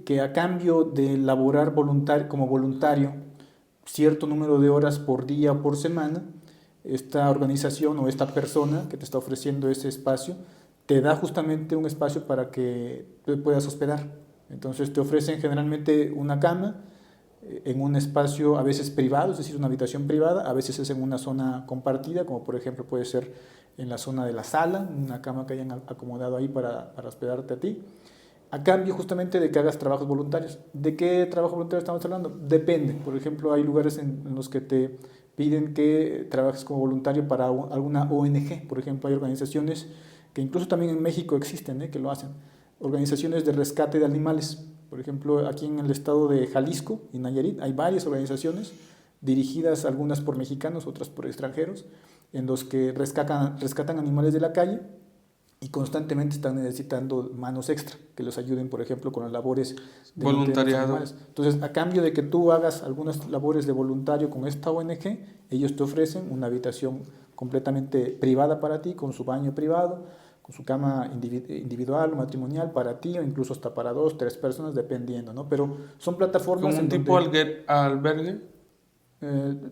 que a cambio de laborar como voluntario cierto número de horas por día o por semana, esta organización o esta persona que te está ofreciendo ese espacio te da justamente un espacio para que te puedas hospedar. Entonces te ofrecen generalmente una cama en un espacio a veces privado, es decir, una habitación privada, a veces es en una zona compartida, como por ejemplo puede ser en la zona de la sala, una cama que hayan acomodado ahí para hospedarte a ti, a cambio justamente de que hagas trabajos voluntarios. ¿De qué trabajo voluntario estamos hablando? Depende. Por ejemplo, hay lugares en los que te piden que trabajes como voluntario para alguna ONG. Por ejemplo, hay organizaciones que incluso también en México existen, que lo hacen. Organizaciones de rescate de animales. Por ejemplo, aquí en el estado de Jalisco y Nayarit hay varias organizaciones dirigidas, algunas por mexicanos, otras por extranjeros, en los que rescatan animales de la calle y constantemente están necesitando manos extra que los ayuden, por ejemplo, con las labores de Voluntariado. animales. Entonces, a cambio de que tú hagas algunas labores de voluntario con esta ONG, ellos te ofrecen una habitación completamente privada para ti, con su baño privado, con su cama individual o matrimonial para ti, o incluso hasta para 2, 3 personas, dependiendo, ¿no? Pero son plataformas ¿Como un en tipo donde albergue?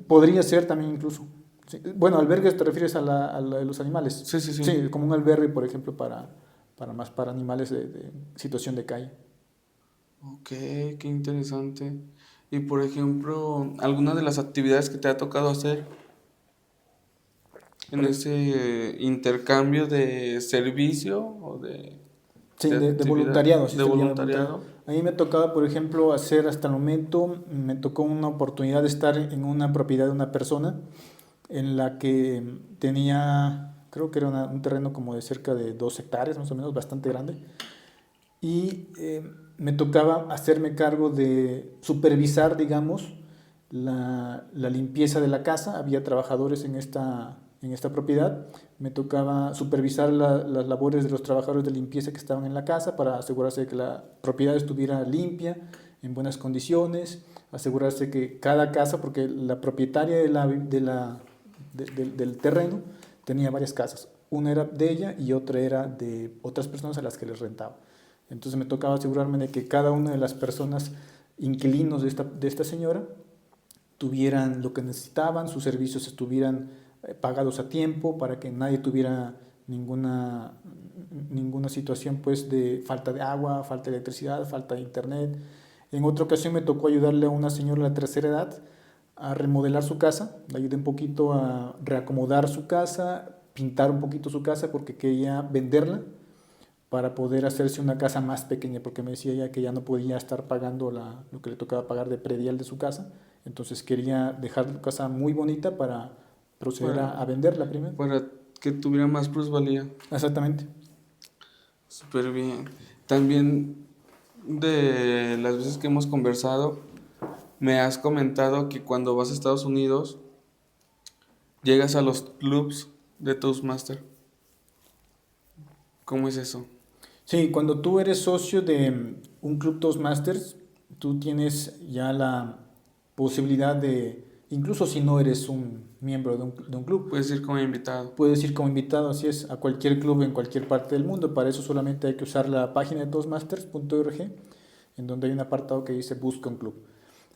podría ser también incluso. Sí. Bueno, albergues te refieres a los animales. Sí, sí, sí. Sí, como un albergue, por ejemplo, para animales de situación de calle. Ok, qué interesante. Y, por ejemplo, alguna de las actividades que te ha tocado hacer en ese intercambio de servicio o Sí, de de actividad voluntariado, así de se le llama voluntariado. voluntariado? A mí me tocaba, por ejemplo, hacer hasta el momento, me tocó una oportunidad de estar en una propiedad de una persona en la que tenía, creo que era un terreno como de cerca de 2 hectáreas, más o menos, bastante grande. Y me tocaba hacerme cargo de supervisar, digamos, la limpieza de la casa. Había trabajadores en esta propiedad. Me tocaba supervisar las labores de los trabajadores de limpieza que estaban en la casa para asegurarse de que la propiedad estuviera limpia, en buenas condiciones, asegurarse que cada casa, porque la propietaria del terreno tenía varias casas. Una era de ella y otra era de otras personas a las que les rentaba. Entonces me tocaba asegurarme de que cada una de las personas inquilinos de esta señora tuvieran lo que necesitaban, sus servicios estuvieran pagados a tiempo para que nadie tuviera ninguna situación pues de falta de agua, falta de electricidad, falta de internet. En otra ocasión me tocó ayudarle a una señora de la tercera edad a remodelar su casa, le ayudé un poquito a reacomodar su casa, pintar un poquito su casa porque quería venderla para poder hacerse una casa más pequeña, porque me decía ella que ya no podía estar pagando lo que le tocaba pagar de predial de su casa, entonces quería dejar la casa muy bonita para proceder a venderla primero. Para que tuviera más plusvalía. Exactamente. Súper bien. También de las veces que hemos conversado, me has comentado que cuando vas a Estados Unidos, llegas a los clubs de Toastmaster. ¿Cómo es eso? Sí, cuando tú eres socio de un club Toastmasters, tú tienes ya la posibilidad de, incluso si no eres un miembro de un club, Puedes ir como invitado. puedes ir como invitado, así es, a cualquier club en cualquier parte del mundo. Para eso solamente hay que usar la página de toastmasters.org, en donde hay un apartado que dice Busca un club.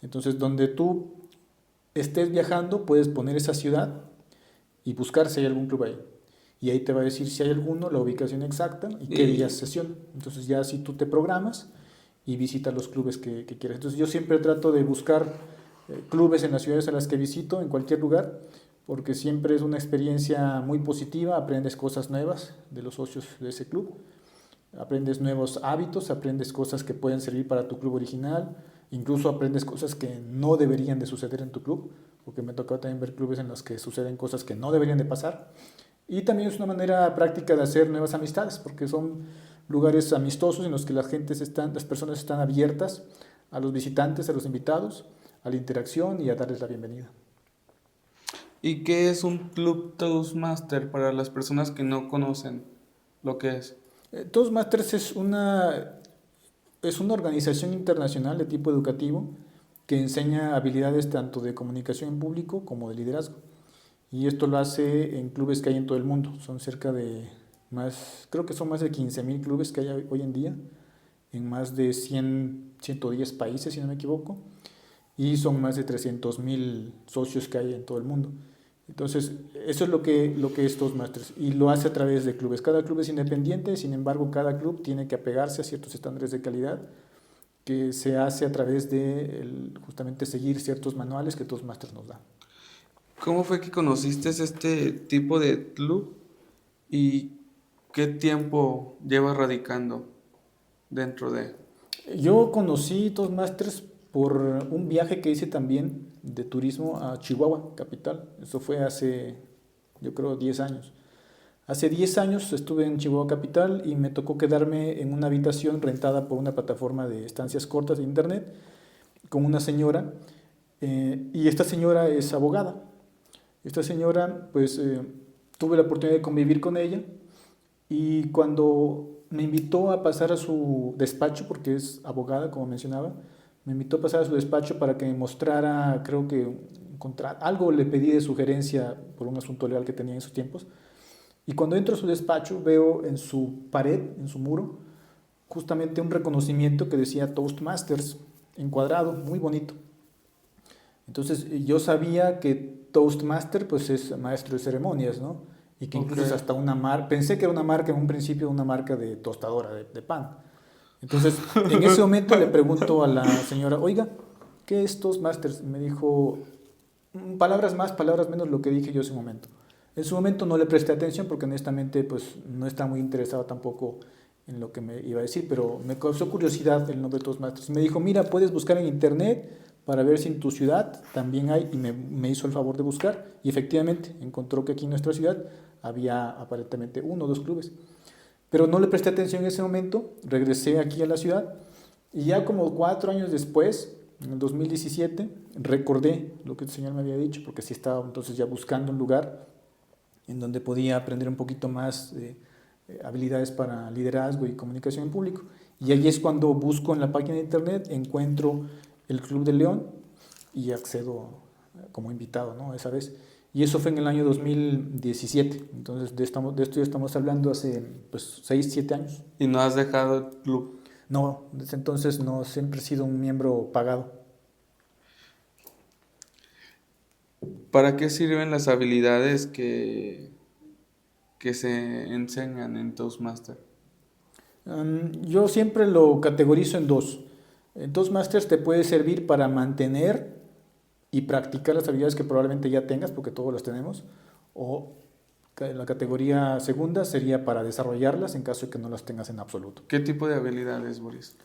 Entonces, donde tú estés viajando, puedes poner esa ciudad y buscar si hay algún club ahí. Y ahí te va a decir si hay alguno, la ubicación exacta y qué días sesiona. Entonces ya si tú te programas y visitas los clubes que quieras. Entonces yo siempre trato de buscar clubes en las ciudades a las que visito, en cualquier lugar, porque siempre es una experiencia muy positiva, aprendes cosas nuevas de los socios de ese club, aprendes nuevos hábitos, aprendes cosas que pueden servir para tu club original, incluso aprendes cosas que no deberían de suceder en tu club, porque me ha tocado también ver clubes en los que suceden cosas que no deberían de pasar. Y también es una manera práctica de hacer nuevas amistades, porque son lugares amistosos en los que las personas están abiertas a los visitantes, a los invitados, a la interacción y a darles la bienvenida. ¿Y qué es un club Toastmaster para las personas que no conocen lo que es? Toastmasters es una organización internacional de tipo educativo que enseña habilidades tanto de comunicación en público como de liderazgo. Y esto lo hace en clubes que hay en todo el mundo. Son cerca de creo que son más de 15.000 clubes que hay hoy en día, en más de 110 países, si no me equivoco, y son más de 300.000 socios que hay en todo el mundo. Entonces, eso es lo que es Toastmasters, y lo hace a través de clubes. Cada club es independiente, sin embargo, cada club tiene que apegarse a ciertos estándares de calidad que se hace a través de justamente seguir ciertos manuales que Toastmasters nos da. ¿Cómo fue que conociste este tipo de club y qué tiempo llevas radicando dentro de? Yo conocí Toastmasters por un viaje que hice también de turismo a Chihuahua, capital. Eso fue hace, yo creo, 10 años. Hace 10 años estuve en Chihuahua capital y me tocó quedarme en una habitación rentada por una plataforma de estancias cortas de internet con una señora, y esta señora es abogada. Esta señora, pues tuve la oportunidad de convivir con ella, y cuando me invitó a pasar a su despacho, porque es abogada, como mencionaba, me invitó a pasar a su despacho para que me mostrara, creo que algo le pedí de sugerencia por un asunto legal que tenía en esos tiempos. Y cuando entro a su despacho veo en su pared, en su muro, justamente un reconocimiento que decía Toastmasters, encuadrado, muy bonito. Entonces yo sabía que Toastmaster pues es maestro de ceremonias, ¿no? Y que incluso es hasta una marca, pensé que era una marca en un principio, una marca de tostadora de pan. Entonces en ese momento le pregunto a la señora, oiga, ¿qué es Toastmasters? Y me dijo, palabras más, palabras menos lo que dije yo en ese momento. En su momento no le presté atención porque honestamente pues no estaba muy interesado tampoco en lo que me iba a decir, pero me causó curiosidad el nombre de Toastmasters. Me dijo, mira, puedes buscar en internet para ver si en tu ciudad también hay, y me hizo el favor de buscar, y efectivamente encontró que aquí en nuestra ciudad había aparentemente 1 o 2 clubes. Pero no le presté atención en ese momento, regresé aquí a la ciudad, y ya como 4 años después, en el 2017, recordé lo que el señor me había dicho, porque sí estaba entonces ya buscando un lugar en donde podía aprender un poquito más de habilidades para liderazgo y comunicación en público. Y allí es cuando busco en la página de internet, encuentro el Club de León y accedo como invitado, ¿no? Esa vez. Y eso fue en el año 2017. Entonces de esto ya estamos hablando hace pues, 6, 7 años. ¿Y no has dejado el club? No, desde entonces no, siempre he sido un miembro pagado. ¿Para qué sirven las habilidades que se enseñan en Toastmaster? Yo siempre lo categorizo en 2. En Toastmasters te puede servir para mantener y practicar las habilidades que probablemente ya tengas, porque todos las tenemos, o la categoría segunda sería para desarrollarlas en caso de que no las tengas en absoluto. ¿Qué tipo de habilidades, Boris?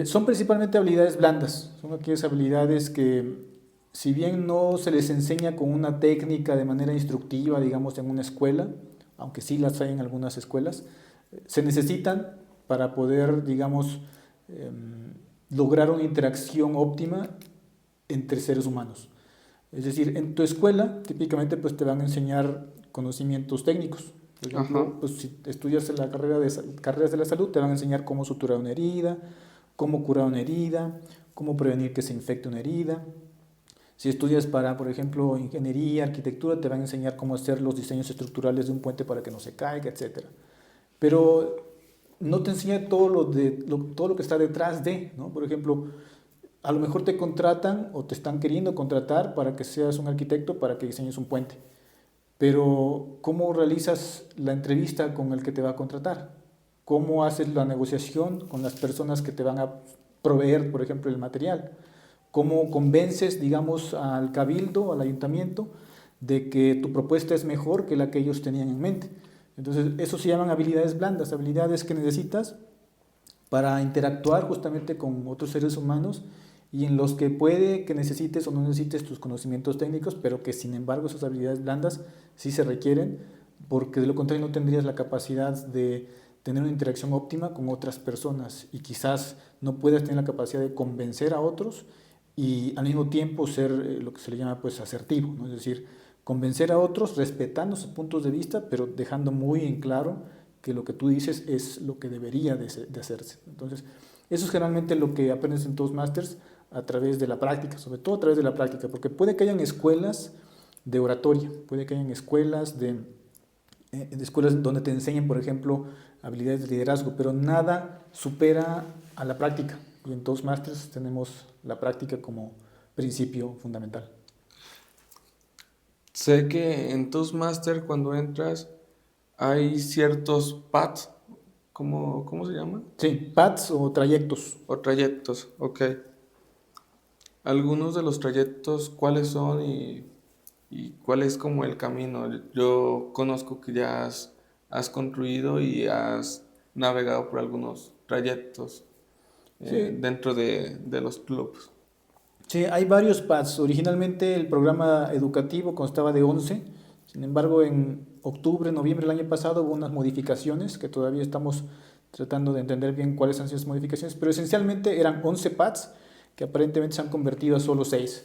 Son principalmente habilidades blandas, son aquellas habilidades que si bien no se les enseña con una técnica de manera instructiva, digamos en una escuela, aunque sí las hay en algunas escuelas, se necesitan para poder, digamos, lograr una interacción óptima entre seres humanos. Es decir, en tu escuela típicamente pues, te van a enseñar conocimientos técnicos. Por ejemplo, pues, si estudias en la carreras de la salud, te van a enseñar cómo suturar una herida, cómo curar una herida, cómo prevenir que se infecte una herida. Si estudias para, por ejemplo, ingeniería, arquitectura, te van a enseñar cómo hacer los diseños estructurales de un puente para que no se caiga, etc. Pero no te enseña todo lo que está detrás de, ¿no? Por ejemplo, a lo mejor te contratan o te están queriendo contratar para que seas un arquitecto, para que diseñes un puente. Pero ¿cómo realizas la entrevista con el que te va a contratar? ¿Cómo haces la negociación con las personas que te van a proveer, por ejemplo, el material? ¿Cómo convences, digamos, al cabildo, al ayuntamiento, de que tu propuesta es mejor que la que ellos tenían en mente? Entonces, eso se llaman habilidades blandas, habilidades que necesitas para interactuar justamente con otros seres humanos y en los que puede que necesites o no necesites tus conocimientos técnicos, pero que sin embargo esas habilidades blandas sí se requieren, porque de lo contrario no tendrías la capacidad de tener una interacción óptima con otras personas y quizás no puedas tener la capacidad de convencer a otros y al mismo tiempo ser lo que se le llama pues asertivo, ¿no? Es decir, convencer a otros respetando sus puntos de vista, pero dejando muy en claro que lo que tú dices es lo que debería de hacerse. Entonces, eso es generalmente lo que aprendes en Toastmasters a través de la práctica, sobre todo a través de la práctica, porque puede que hayan escuelas de oratoria, puede que hayan escuelas de escuelas donde te enseñen, por ejemplo, habilidades de liderazgo, pero nada supera a la práctica. Y en Toastmasters tenemos la práctica como principio fundamental. Sé que en Toastmaster cuando entras hay ciertos paths, ¿cómo se llama? Sí, paths o trayectos. O trayectos, ok. Algunos de los trayectos, ¿cuáles son y cuál es como el camino? Yo conozco que ya has construido y has navegado por algunos trayectos Sí, dentro de los clubs. sí, hay varios paths. Originalmente el programa educativo constaba de 11. Sin embargo, en octubre, noviembre del año pasado hubo unas modificaciones que todavía estamos tratando de entender bien cuáles han sido esas modificaciones, pero esencialmente eran 11 paths que aparentemente se han convertido a solo 6.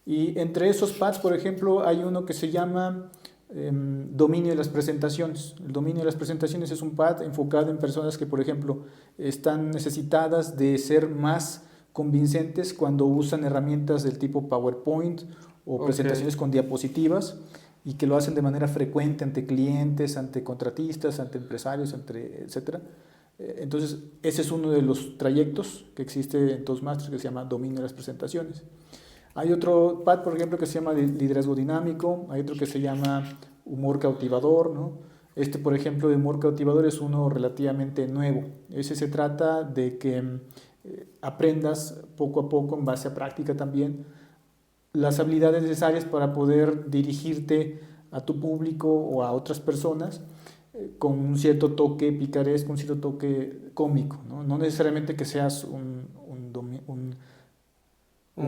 Y entre esos paths, por ejemplo, hay uno que se llama dominio de las presentaciones. El dominio de las presentaciones es un path enfocado en personas que, por ejemplo, están necesitadas de ser más convincentes cuando usan herramientas del tipo PowerPoint o Ok. presentaciones con diapositivas y que lo hacen de manera frecuente ante clientes, ante contratistas, ante empresarios, etcétera. Entonces, ese es uno de los trayectos que existe en Toastmasters que se llama dominio de las presentaciones. Hay otro pad, por ejemplo, que se llama liderazgo dinámico, hay otro que se llama humor cautivador, ¿no? Este, por ejemplo, de humor cautivador es uno relativamente nuevo. Ese se trata de que aprendas poco a poco, en base a práctica también, las habilidades necesarias para poder dirigirte a tu público o a otras personas con un cierto toque picaresco, un cierto toque cómico, ¿no? No necesariamente que seas un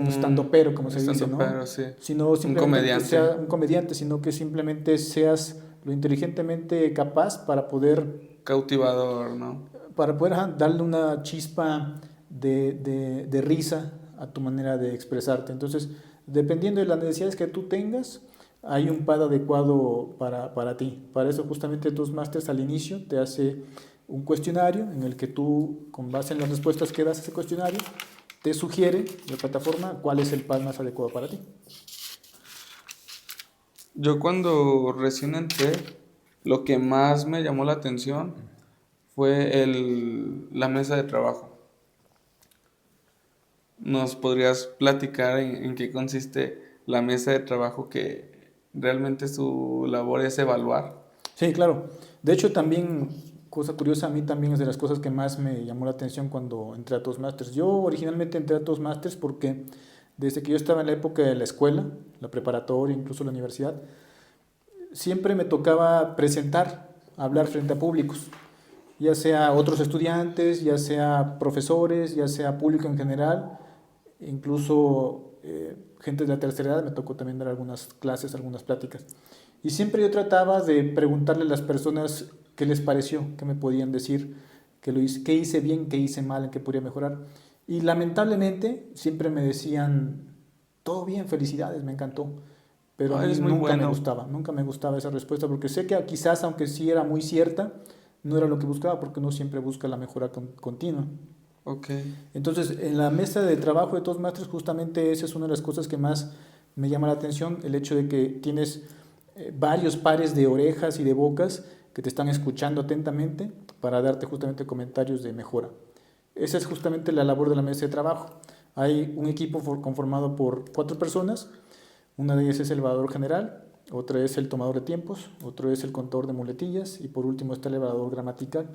stand-upero, como se dice, ¿no? Pero sí. Sino Un simplemente que comediante. sea un comediante, sino que simplemente seas lo inteligentemente capaz Cautivador, ¿no? para poder darle una chispa de risa a tu manera de expresarte. Entonces, dependiendo de las necesidades que tú tengas, hay un pad adecuado para ti. Para eso justamente Toastmasters al inicio te hace un cuestionario en el que tú, con base en las respuestas que das a ese cuestionario, te sugiere la plataforma cuál es el pad más adecuado para ti. Yo cuando recién entré, lo que más me llamó la atención fue la mesa de trabajo. ¿Nos podrías platicar en qué consiste la mesa de trabajo que realmente su labor es evaluar? Sí, claro. De hecho, también, cosa curiosa, a mí también es de las cosas que más me llamó la atención cuando entré a Toastmasters. Yo originalmente entré a Toastmasters porque desde que yo estaba en la época de la escuela, la preparatoria, incluso la universidad, siempre me tocaba presentar, hablar frente a públicos, ya sea otros estudiantes, ya sea profesores, ya sea público en general, incluso gente de la tercera edad, me tocó también dar algunas clases, algunas pláticas. Y siempre yo trataba de preguntarle a las personas qué les pareció, qué me podían decir, qué hice bien, qué hice mal, en qué podría mejorar. Y lamentablemente siempre me decían, todo bien, felicidades, me encantó. Pero a Ah, mí eres muy bueno. nunca me gustaba esa respuesta, porque sé que quizás, aunque sí era muy cierta, no era lo que buscaba, porque uno siempre busca la mejora continua. Ok. Entonces, en la mesa de trabajo de Toastmasters, justamente esa es una de las cosas que más me llama la atención, el hecho de que tienes varios pares de orejas y de bocas que te están escuchando atentamente para darte justamente comentarios de mejora. Esa es justamente la labor de la mesa de trabajo. Hay un equipo conformado por 4 personas. Una de ellas es el evaluador general, otra es el tomador de tiempos, otro es el contador de muletillas y por último está el evaluador gramatical.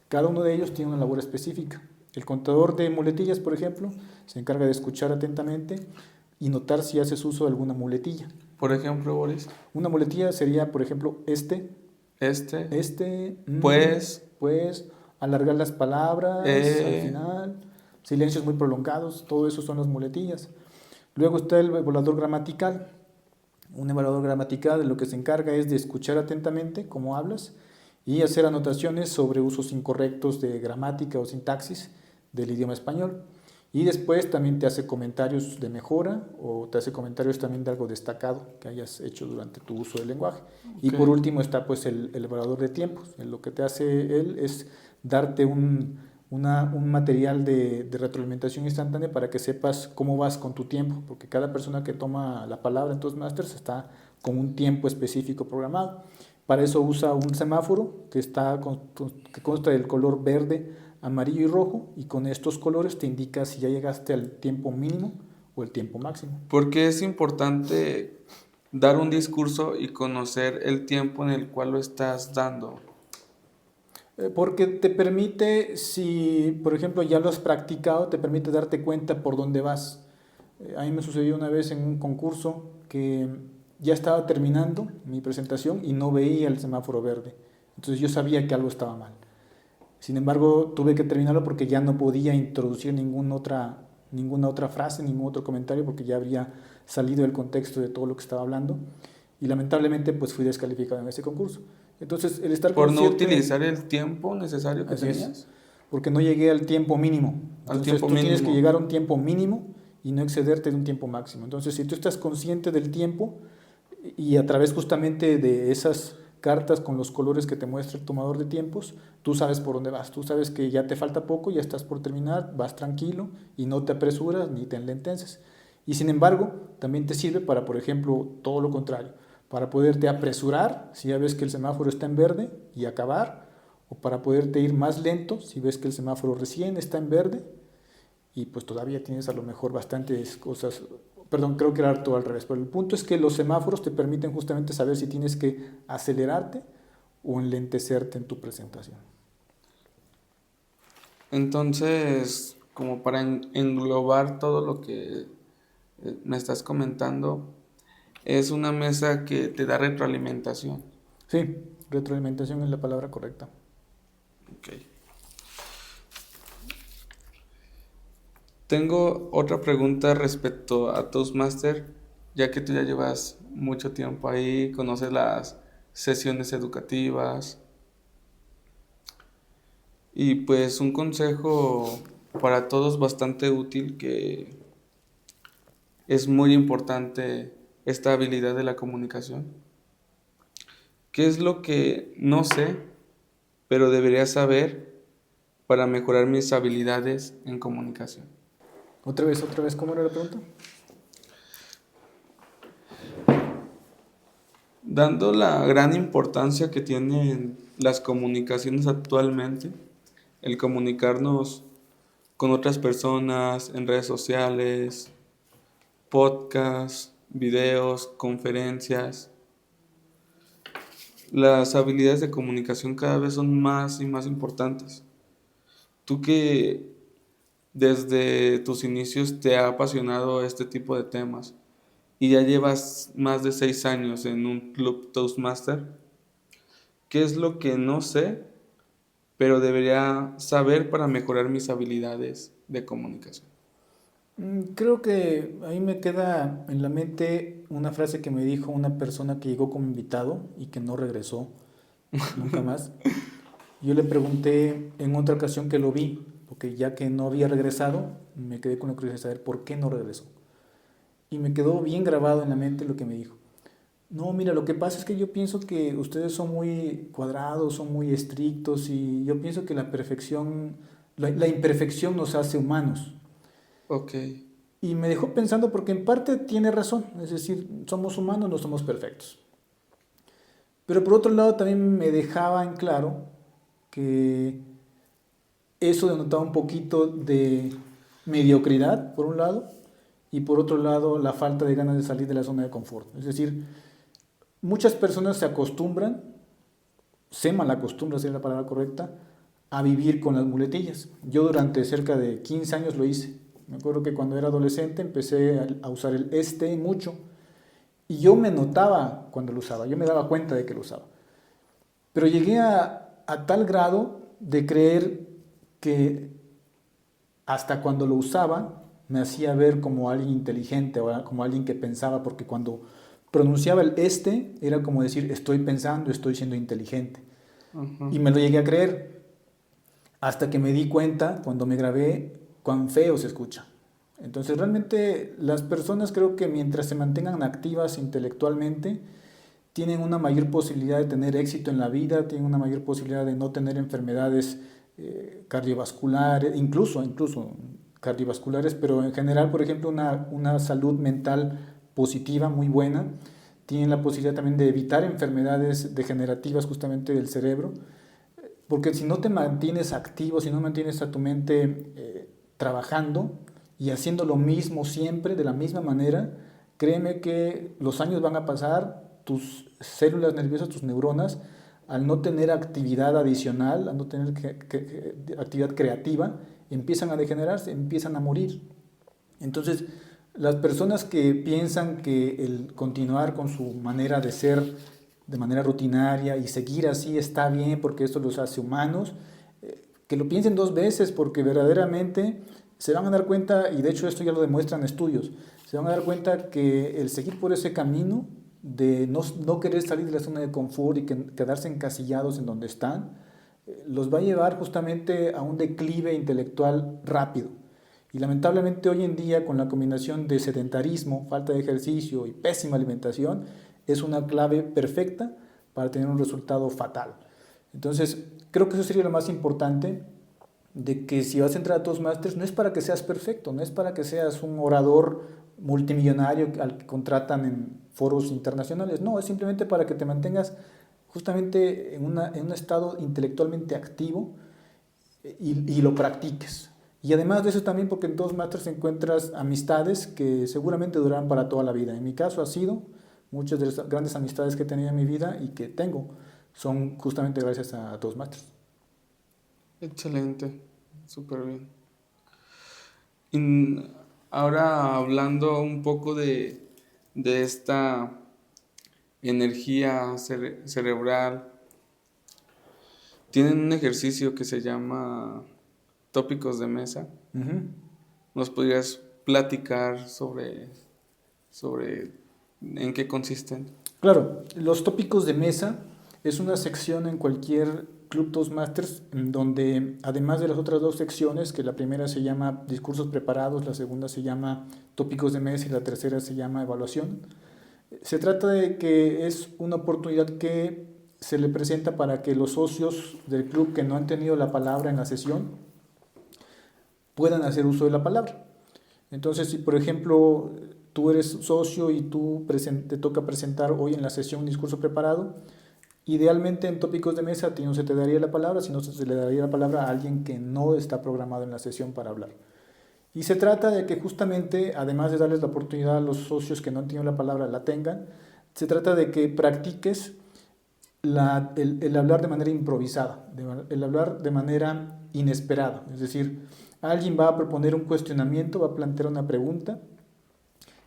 Cada uno de ellos tiene una labor específica. El contador de muletillas, por ejemplo, se encarga de escuchar atentamente y notar si haces uso de alguna muletilla. Por ejemplo, Boris. Una muletilla sería, por ejemplo, este, pues, alargar las palabras al final, silencios muy prolongados, todo eso son las muletillas. Luego está el evaluador gramatical. Un evaluador gramatical de lo que se encarga es de escuchar atentamente cómo hablas y hacer anotaciones sobre usos incorrectos de gramática o sintaxis del idioma español. Y después también te hace comentarios de mejora o te hace comentarios también de algo destacado que hayas hecho durante tu uso del lenguaje. Okay. Y por último está pues el evaluador de tiempos. Lo que te hace él es darte un material de retroalimentación instantánea para que sepas cómo vas con tu tiempo, porque cada persona que toma la palabra en Toastmasters está con un tiempo específico programado. Para eso usa un semáforo que consta del color verde, amarillo y rojo, y con estos colores te indica si ya llegaste al tiempo mínimo o el tiempo máximo. ¿Por qué es importante dar un discurso y conocer el tiempo en el cual lo estás dando? Porque te permite, si por ejemplo ya lo has practicado, te permite darte cuenta por dónde vas. A mí me sucedió una vez en un concurso que ya estaba terminando mi presentación y no veía el semáforo verde. Entonces yo sabía que algo estaba mal. Sin embargo, tuve que terminarlo porque ya no podía introducir ninguna otra frase, ningún otro comentario, porque ya habría salido del contexto de todo lo que estaba hablando. Y lamentablemente pues fui descalificado en ese concurso. Entonces, el estar ¿Por no utilizar el tiempo necesario que tenías? Porque no llegué al tiempo mínimo. Entonces, tú tienes que llegar a un tiempo mínimo y no excederte de un tiempo máximo. Entonces, si tú estás consciente del tiempo y a través justamente de esas cartas con los colores que te muestra el tomador de tiempos, tú sabes por dónde vas. Tú sabes que ya te falta poco, ya estás por terminar, vas tranquilo y no te apresuras ni te enlenteces. Y sin embargo, también te sirve para, por ejemplo, todo lo contrario, para poderte apresurar si ya ves que el semáforo está en verde y acabar, o para poderte ir más lento si ves que el semáforo recién está en verde y pues todavía tienes a lo mejor bastantes cosas, perdón, creo que era todo al revés, pero el punto es que los semáforos te permiten justamente saber si tienes que acelerarte o enlentecerte en tu presentación. Entonces, como para englobar todo lo que me estás comentando, es una mesa que te da retroalimentación. Sí, retroalimentación es la palabra correcta. Ok. Tengo otra pregunta respecto a Toastmaster, ya que tú ya llevas mucho tiempo ahí, conoces las sesiones educativas. Y pues un consejo para todos bastante útil, que es muy importante esta habilidad de la comunicación. ¿Qué es lo que no sé, pero debería saber para mejorar mis habilidades en comunicación? Otra vez, ¿cómo era la pregunta? Dando la gran importancia que tienen las comunicaciones actualmente, el comunicarnos con otras personas en redes sociales, podcasts, videos, conferencias, las habilidades de comunicación cada vez son más y más importantes. Tú que desde tus inicios te ha apasionado este tipo de temas y ya llevas más de 6 años en un club Toastmaster, ¿qué es lo que no sé, pero debería saber para mejorar mis habilidades de comunicación? Creo que ahí me queda en la mente una frase que me dijo una persona que llegó como invitado y que no regresó nunca más. Yo le pregunté en otra ocasión que lo vi, porque ya que no había regresado, me quedé con la curiosidad de saber por qué no regresó. Y me quedó bien grabado en la mente lo que me dijo. No, mira, lo que pasa es que yo pienso que ustedes son muy cuadrados, son muy estrictos y yo pienso que la imperfección nos hace humanos. Ok. Y me dejó pensando porque en parte tiene razón, es decir, somos humanos, no somos perfectos. Pero por otro lado también me dejaba en claro que eso denotaba un poquito de mediocridad, por un lado, y por otro lado, la falta de ganas de salir de la zona de confort. Es decir, muchas personas se acostumbran, se malacostumbran, sería la palabra correcta, a vivir con las muletillas. Yo durante cerca de 15 años lo hice. Me acuerdo que cuando era adolescente empecé a usar el mucho, y yo me notaba cuando lo usaba, yo me daba cuenta de que lo usaba. Pero llegué a tal grado de creer que hasta cuando lo usaba me hacía ver como alguien inteligente o como alguien que pensaba, porque cuando pronunciaba el era como decir estoy pensando, estoy siendo inteligente. Ajá. Y me lo llegué a creer hasta que me di cuenta cuando me grabé cuán feo se escucha. Entonces realmente las personas, creo que mientras se mantengan activas intelectualmente, tienen una mayor posibilidad de tener éxito en la vida, tienen una mayor posibilidad de no tener enfermedades cardiovasculares, incluso cardiovasculares, pero en general, por ejemplo, una salud mental positiva, muy buena. Tienen la posibilidad también de evitar enfermedades degenerativas justamente del cerebro, porque si no te mantienes activo, si no mantienes a tu mente trabajando y haciendo lo mismo siempre, de la misma manera, créeme que los años van a pasar, tus células nerviosas, tus neuronas, al no tener actividad adicional, al no tener actividad creativa, empiezan a degenerarse, empiezan a morir. Entonces, las personas que piensan que el continuar con su manera de ser de manera rutinaria y seguir así está bien porque esto los hace humanos, que lo piensen dos veces porque verdaderamente se van a dar cuenta, y de hecho esto ya lo demuestran estudios, se van a dar cuenta que el seguir por ese camino de no querer salir de la zona de confort y quedarse encasillados en donde están, los va a llevar justamente a un declive intelectual rápido. Y lamentablemente hoy en día, con la combinación de sedentarismo, falta de ejercicio y pésima alimentación, es una clave perfecta para tener un resultado fatal. Entonces, creo que eso sería lo más importante, de que si vas a entrar a Toastmasters, no es para que seas perfecto, no es para que seas un orador multimillonario al que contratan en foros internacionales, no, es simplemente para que te mantengas justamente en un estado intelectualmente activo y lo practiques. Y además de eso también, porque en Toastmasters encuentras amistades que seguramente durarán para toda la vida. En mi caso ha sido, muchas de las grandes amistades que he tenido en mi vida y que tengo son justamente gracias a Toastmasters. Excelente, súper bien. Y ahora hablando un poco de esta energía cerebral, tienen un ejercicio que se llama tópicos de mesa. ¿Nos podrías platicar sobre en qué consisten? Claro, los tópicos de mesa es una sección en cualquier club Toastmasters en donde, además de las otras dos secciones, que la primera se llama discursos preparados, la segunda se llama tópicos de mesa y la tercera se llama evaluación, se trata de que es una oportunidad que se le presenta para que los socios del club que no han tenido la palabra en la sesión puedan hacer uso de la palabra. Entonces, si por ejemplo tú eres socio y te toca presentar hoy en la sesión un discurso preparado, idealmente en tópicos de mesa a ti no se te daría la palabra, sino se le daría la palabra a alguien que no está programado en la sesión para hablar. Y se trata de que justamente, además de darles la oportunidad a los socios que no han tenido la palabra, la tengan, se trata de que practiques el hablar de manera improvisada, el hablar de manera inesperada. Es decir, alguien va a proponer un cuestionamiento, va a plantear una pregunta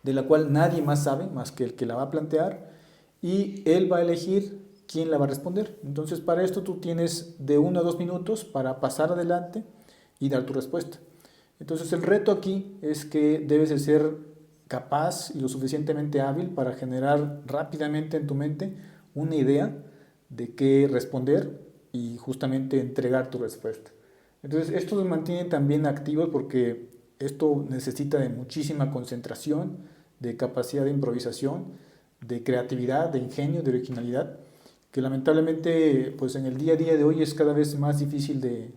de la cual nadie más sabe más que el que la va a plantear, y él va a elegir quién la va a responder. Entonces, para esto tú tienes de 1 a 2 minutos para pasar adelante y dar tu respuesta. Entonces, el reto aquí es que debes de ser capaz y lo suficientemente hábil para generar rápidamente en tu mente una idea de qué responder y justamente entregar tu respuesta. Entonces, esto nos mantiene también activos porque esto necesita de muchísima concentración, de capacidad de improvisación, de creatividad, de ingenio, de originalidad, que lamentablemente pues en el día a día de hoy es cada vez más difícil de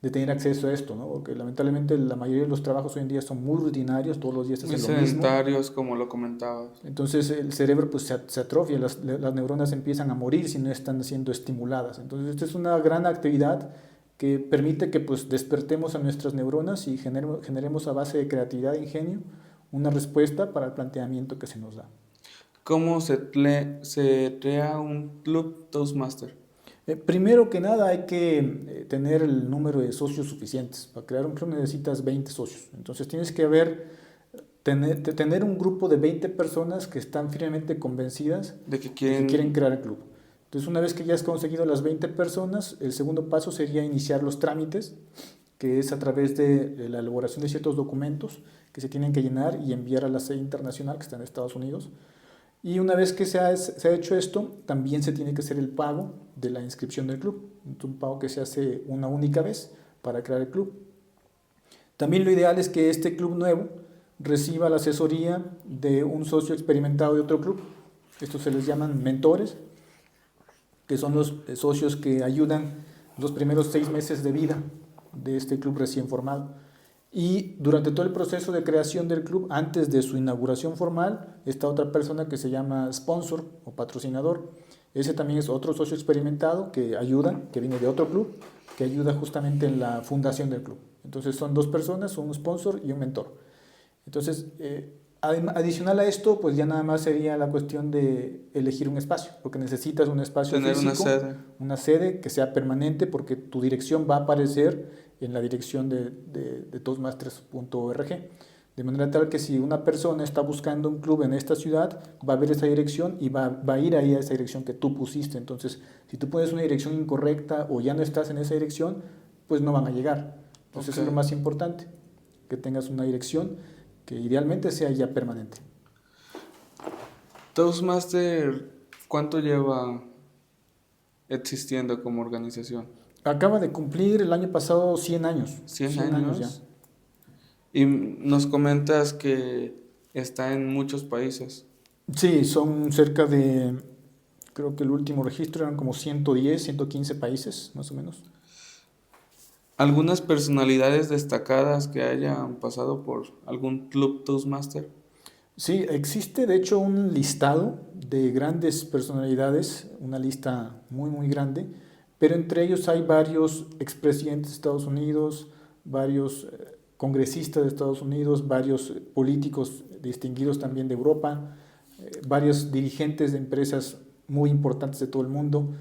tener acceso a esto, ¿no? Porque lamentablemente la mayoría de los trabajos hoy en día son muy rutinarios, todos los días se hace lo mismo. Sedentarios, como lo comentabas. Entonces el cerebro pues se atrofia, las neuronas empiezan a morir si no están siendo estimuladas. Entonces esta es una gran actividad que permite que pues despertemos a nuestras neuronas y generemos a base de creatividad e ingenio una respuesta para el planteamiento que se nos da. ¿Cómo se crea un club Toastmaster? Primero que nada hay que tener el número de socios suficientes. Para crear un club necesitas 20 socios. Entonces tienes que tener un grupo de 20 personas que están firmemente convencidas De que de que quieren quieren... crear el club. Entonces una vez que ya has conseguido las 20 personas, el segundo paso sería iniciar los trámites, que es a través de la elaboración de ciertos documentos que se tienen que llenar y enviar a la sede internacional que está en Estados Unidos. Y una vez que se ha hecho esto, también se tiene que hacer el pago de la inscripción del club. Es un pago que se hace una única vez para crear el club. También lo ideal es que este club nuevo reciba la asesoría de un socio experimentado de otro club. Estos se les llaman mentores, que son los socios que ayudan los primeros 6 meses de vida de este club recién formado. Y durante todo el proceso de creación del club, antes de su inauguración formal, está otra persona que se llama sponsor o patrocinador. Ese también es otro socio experimentado que ayuda, que viene de otro club, que ayuda justamente en la fundación del club. Entonces son 2 personas, un sponsor y un mentor. Entonces, adicional a esto, pues ya nada más sería la cuestión de elegir un espacio, porque necesitas un espacio Tener físico, una sede. que sea permanente, porque tu dirección va a aparecer en la dirección de toastmasters.org. De manera tal que si una persona está buscando un club en esta ciudad, va a ver esa dirección y va a ir ahí a esa dirección que tú pusiste. Entonces, si tú pones una dirección incorrecta o ya no estás en esa dirección, pues no van a llegar. Entonces, eso es lo más importante, que tengas una dirección que idealmente sea ya permanente. Toastmaster, ¿cuánto lleva existiendo como organización? Acaba de cumplir el año pasado 100 años. 100 años ya. Y nos comentas que está en muchos países. Sí, son cerca de, creo que el último registro eran como 110, 115 países, más o menos. ¿Algunas personalidades destacadas que hayan pasado por algún club Toastmaster? Sí, existe de hecho un listado de grandes personalidades, una lista muy muy grande, pero entre ellos hay varios expresidentes de Estados Unidos, varios congresistas de Estados Unidos, varios políticos distinguidos también de Europa, varios dirigentes de empresas muy importantes de todo el mundo.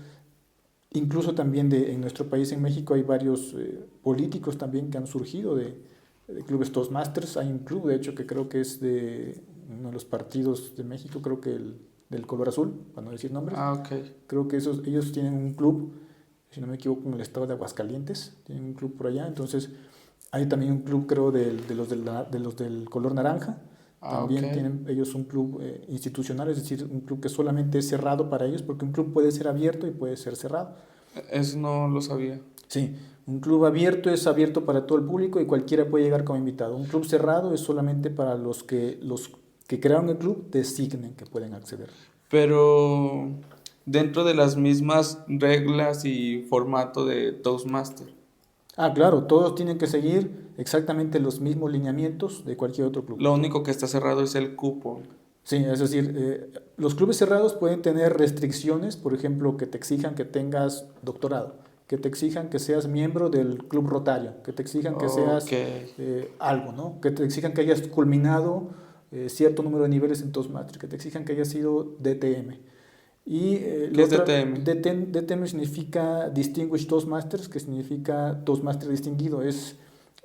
Incluso también en nuestro país, en México, hay varios políticos también que han surgido de clubes Toastmasters. Hay un club, de hecho, que creo que es de uno de los partidos de México, creo que del color azul, para no decir nombres. Ah, ok. Creo que ellos tienen un club, si no me equivoco, en el estado de Aguascalientes, tienen un club por allá. Entonces, hay también un club, creo, de los del color naranja. También tienen ellos un club institucional, es decir, un club que solamente es cerrado para ellos, porque un club puede ser abierto y puede ser cerrado. Eso no lo sabía. Sí, un club abierto es abierto para todo el público y cualquiera puede llegar como invitado. Un club cerrado es solamente para los que crearon el club designen que pueden acceder. Pero dentro de las mismas reglas y formato de Toastmaster. Ah, claro, todos tienen que seguir exactamente los mismos lineamientos de cualquier otro club. Lo único que está cerrado es el cupo. Sí, es decir, los clubes cerrados pueden tener restricciones, por ejemplo, que te exijan que tengas doctorado, que te exijan que seas miembro del club Rotario, que te exijan que seas algo, ¿no? Que te exijan que hayas culminado cierto número de niveles en Toastmasters, que te exijan que hayas sido DTM. Y ¿Qué es DTM? DTM significa Distinguished Toastmasters, que significa Toastmaster distinguido. Es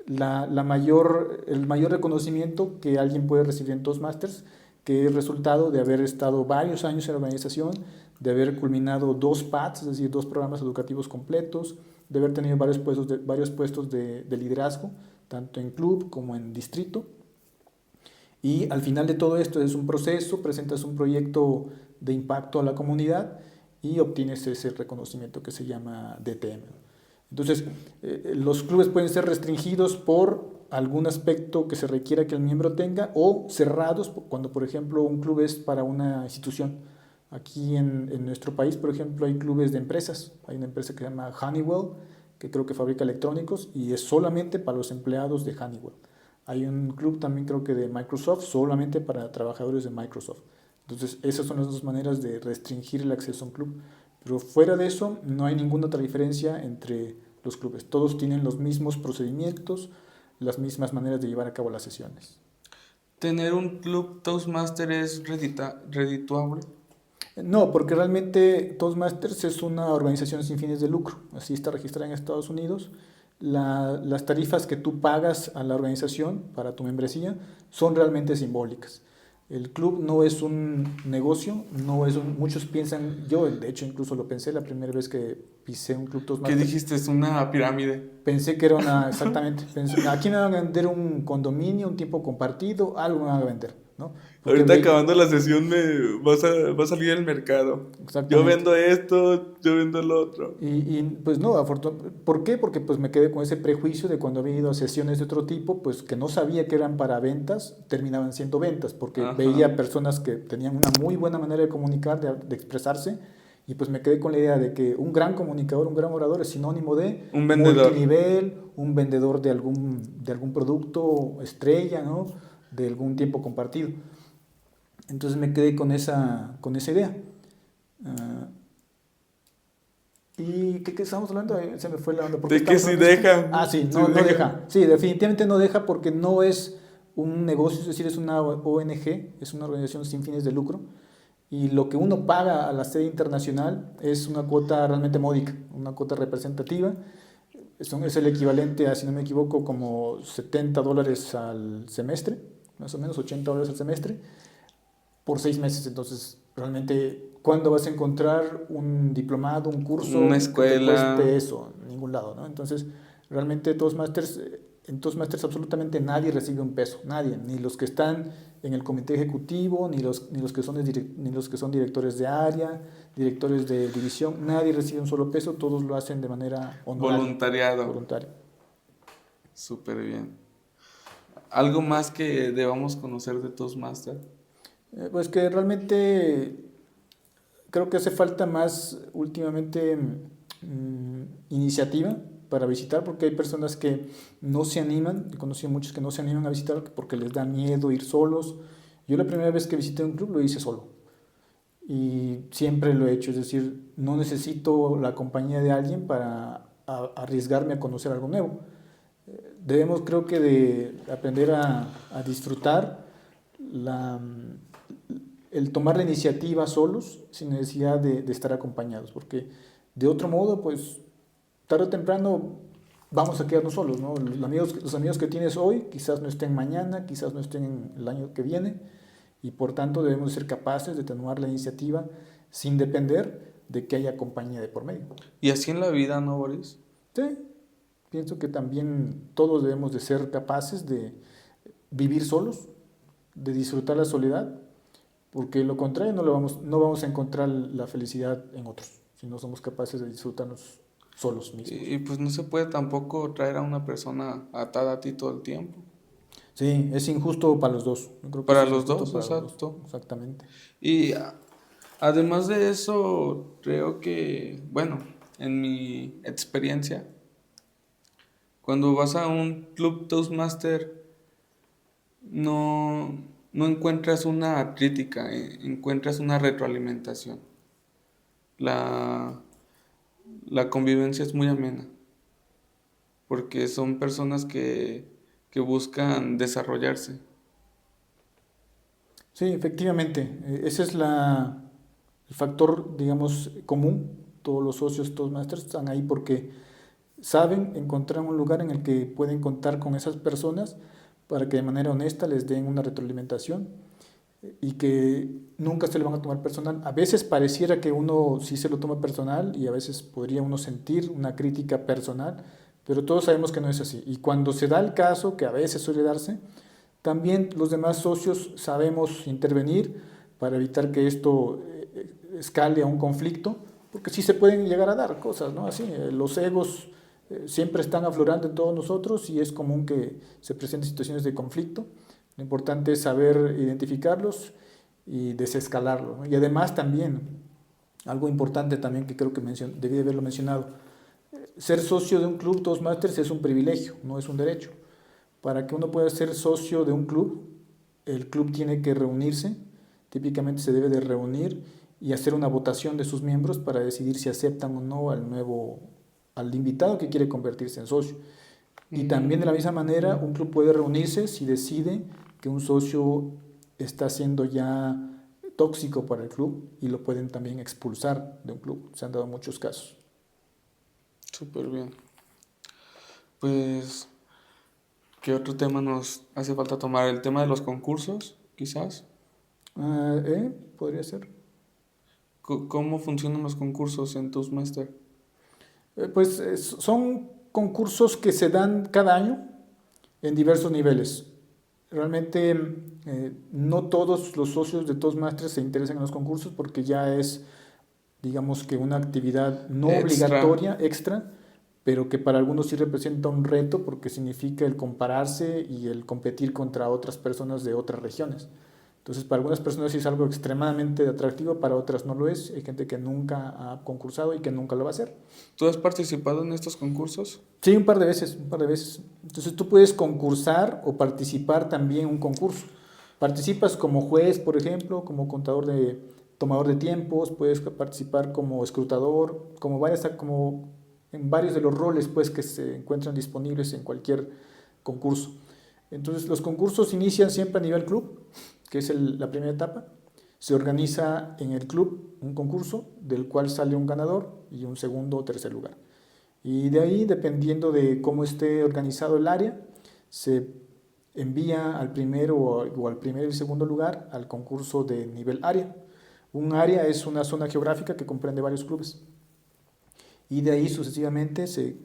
el mayor reconocimiento que alguien puede recibir en Toastmasters, que es resultado de haber estado varios años en la organización, de haber culminado 2 PATs, es decir, 2 programas educativos completos, de haber tenido varios puestos de liderazgo, tanto en club como en distrito. Y al final de todo esto es un proceso, presentas un proyecto de impacto a la comunidad y obtienes ese reconocimiento que se llama DTM. Entonces, los clubes pueden ser restringidos por algún aspecto que se requiera que el miembro tenga o cerrados cuando, por ejemplo, un club es para una institución. Aquí en nuestro país, por ejemplo, hay clubes de empresas. Hay una empresa que se llama Honeywell, que creo que fabrica electrónicos y es solamente para los empleados de Honeywell. Hay un club también creo que de Microsoft, solamente para trabajadores de Microsoft. Entonces, esas son las 2 maneras de restringir el acceso a un club. Pero fuera de eso, no hay ninguna otra diferencia entre los clubes. Todos tienen los mismos procedimientos, las mismas maneras de llevar a cabo las sesiones. ¿Tener un club Toastmaster es redituable? No, porque realmente Toastmasters es una organización sin fines de lucro, así está registrada en Estados Unidos. Las tarifas que tú pagas a la organización para tu membresía son realmente simbólicas. El club no es un negocio, muchos piensan, yo de hecho incluso lo pensé la primera vez que pisé un club ¿Qué Toastmasters. dijiste? Es una pirámide. Pensé que era exactamente, aquí me van a vender un condominio, un tiempo compartido, algo me van a vender, ¿no? Porque Ahorita acabando la sesión va a salir el mercado. Yo exactamente. vendo esto, yo vendo lo otro. Pues no, ¿por qué? Porque pues me quedé con ese prejuicio de cuando había ido a sesiones de otro tipo, pues que no sabía que eran para ventas, terminaban siendo ventas, porque Ajá. veía personas que tenían una muy buena manera de comunicar, de expresarse, y pues me quedé con la idea de que un gran comunicador, un gran orador es sinónimo de Un vendedor. multinivel, un vendedor de algún producto estrella, ¿no? De algún tiempo compartido. Entonces me quedé con esa idea. ¿Y qué estamos hablando? Se me fue la onda. De que si deja. Ah, sí, Sí no deja. deja. Sí, definitivamente no deja porque no es un negocio, es decir, es una ONG, es una organización sin fines de lucro. Y lo que uno paga a la sede internacional es una cuota realmente módica, una cuota representativa. Es el equivalente a, si no me equivoco, como $70 al semestre, más o menos $80 al semestre, por 6 meses. Entonces, realmente, ¿cuándo vas a encontrar un diplomado, un curso Una que te escuela. cueste eso? En ningún lado, ¿no? Entonces, realmente en Toastmasters absolutamente nadie recibe un peso, nadie, ni los que están en el comité ejecutivo, ni los que son directores de área, directores de división, nadie recibe un solo peso, todos lo hacen de manera honoraria. Voluntariado. Voluntaria. Súper bien. ¿Algo más que debamos conocer de Toastmaster? Pues que realmente creo que hace falta más últimamente iniciativa para visitar, porque hay personas que no se animan, he conocido muchos que no se animan a visitar porque les da miedo ir solos. Yo la primera vez que visité un club lo hice solo y siempre lo he hecho, es decir, no necesito la compañía de alguien para arriesgarme a conocer algo nuevo. Debemos, creo que, de aprender a disfrutar el tomar la iniciativa solos sin necesidad de estar acompañados, porque de otro modo, pues tarde o temprano vamos a quedarnos solos, ¿no? Los amigos que tienes hoy quizás no estén mañana, quizás no estén el año que viene, y por tanto debemos ser capaces de tomar la iniciativa sin depender de que haya compañía de por medio. Y así en la vida, ¿no, Boris? Sí, pienso que también todos debemos de ser capaces de vivir solos, de disfrutar la soledad, porque lo contrario no vamos a encontrar la felicidad en otros, si no somos capaces de disfrutarnos solos mismos. Y pues no se puede tampoco traer a una persona atada a ti todo el tiempo. Sí, es injusto para los dos. Yo creo que Para es los injusto dos, para los exacto. dos. Exactamente. Y además de eso, creo que, bueno, en mi experiencia, cuando vas a un club Toastmaster, no encuentras una crítica, encuentras una retroalimentación. La, la convivencia es muy amena, porque son personas que buscan desarrollarse. Sí, efectivamente. Ese es el factor, digamos, común. Todos los socios Toastmasters están ahí porque saben encontrar un lugar en el que pueden contar con esas personas para que de manera honesta les den una retroalimentación y que nunca se lo van a tomar personal. A veces pareciera que uno sí se lo toma personal y a veces podría uno sentir una crítica personal, pero todos sabemos que no es así. Y cuando se da el caso, que a veces suele darse, también los demás socios sabemos intervenir para evitar que esto escale a un conflicto, porque sí se pueden llegar a dar cosas, ¿no? Así, los egos siempre están aflorando en todos nosotros y es común que se presenten situaciones de conflicto. Lo importante es saber identificarlos y desescalarlos, ¿no? Y además también, algo importante también que creo que debí de haberlo mencionado, ser socio de un club Toastmasters es un privilegio, no es un derecho. Para que uno pueda ser socio de un club, el club tiene que reunirse, típicamente se debe de reunir y hacer una votación de sus miembros para decidir si aceptan o no al invitado que quiere convertirse en socio. Y también de la misma manera un club puede reunirse si decide que un socio está siendo ya tóxico para el club y lo pueden también expulsar de un club. Se han dado muchos casos. Súper bien. Pues, ¿qué otro tema nos hace falta tomar? El tema de los concursos, quizás. Podría ser. ¿Cómo funcionan los concursos en Toastmaster? Son concursos que se dan cada año en diversos niveles. Realmente no todos los socios de Toastmasters se interesan en los concursos porque ya es, digamos que una actividad no obligatoria, extra, pero que para algunos sí representa un reto porque significa el compararse y el competir contra otras personas de otras regiones. Entonces, para algunas personas sí es algo extremadamente atractivo, para otras no lo es. Hay gente que nunca ha concursado y que nunca lo va a hacer. ¿Tú has participado en estos concursos? Sí, un par de veces. Entonces, tú puedes concursar o participar también en un concurso. Participas como juez, por ejemplo, como tomador de tiempos, puedes participar como escrutador, como en varios de los roles pues, que se encuentran disponibles en cualquier concurso. Entonces, los concursos inician siempre a nivel club, que es la primera etapa. Se organiza en el club un concurso del cual sale un ganador y un segundo o tercer lugar. Y de ahí, dependiendo de cómo esté organizado el área, se envía al primero o al primer y segundo lugar al concurso de nivel área. Un área es una zona geográfica que comprende varios clubes. Y de ahí sucesivamente se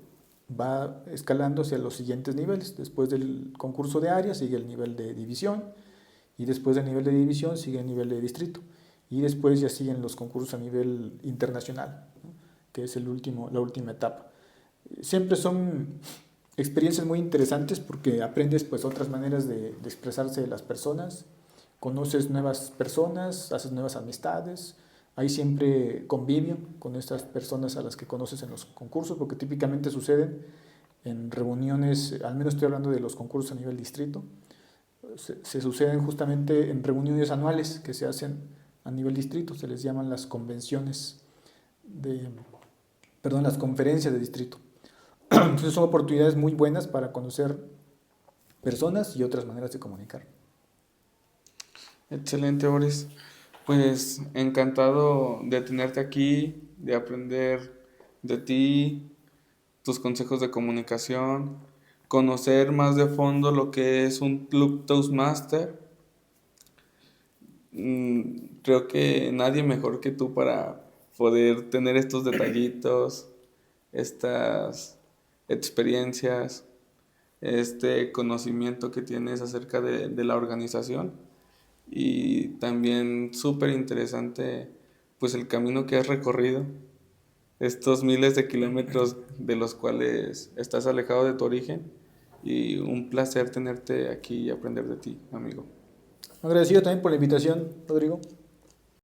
va escalando hacia los siguientes niveles. Después del concurso de área sigue el nivel de división, y después del nivel de división sigue el nivel de distrito, y después ya siguen los concursos a nivel internacional, ¿no? Que es la última etapa. Siempre son experiencias muy interesantes porque aprendes pues otras maneras de expresarse de las personas, conoces nuevas personas, haces nuevas amistades, hay siempre convivio con estas personas a las que conoces en los concursos, porque típicamente suceden en reuniones, al menos estoy hablando de los concursos a nivel distrito, se suceden justamente en reuniones anuales que se hacen a nivel distrito, se les llaman las conferencias de distrito. Entonces son oportunidades muy buenas para conocer personas y otras maneras de comunicar. Excelente, Boris. Pues encantado de tenerte aquí, de aprender de ti, tus consejos de comunicación, conocer más de fondo lo que es un club Toastmaster. Creo que nadie mejor que tú para poder tener estos detallitos, estas experiencias, este conocimiento que tienes acerca de la organización, y también súper interesante pues el camino que has recorrido, estos miles de kilómetros de los cuales estás alejado de tu origen, y un placer tenerte aquí y aprender de ti, amigo. Agradecido también por la invitación, Rodrigo.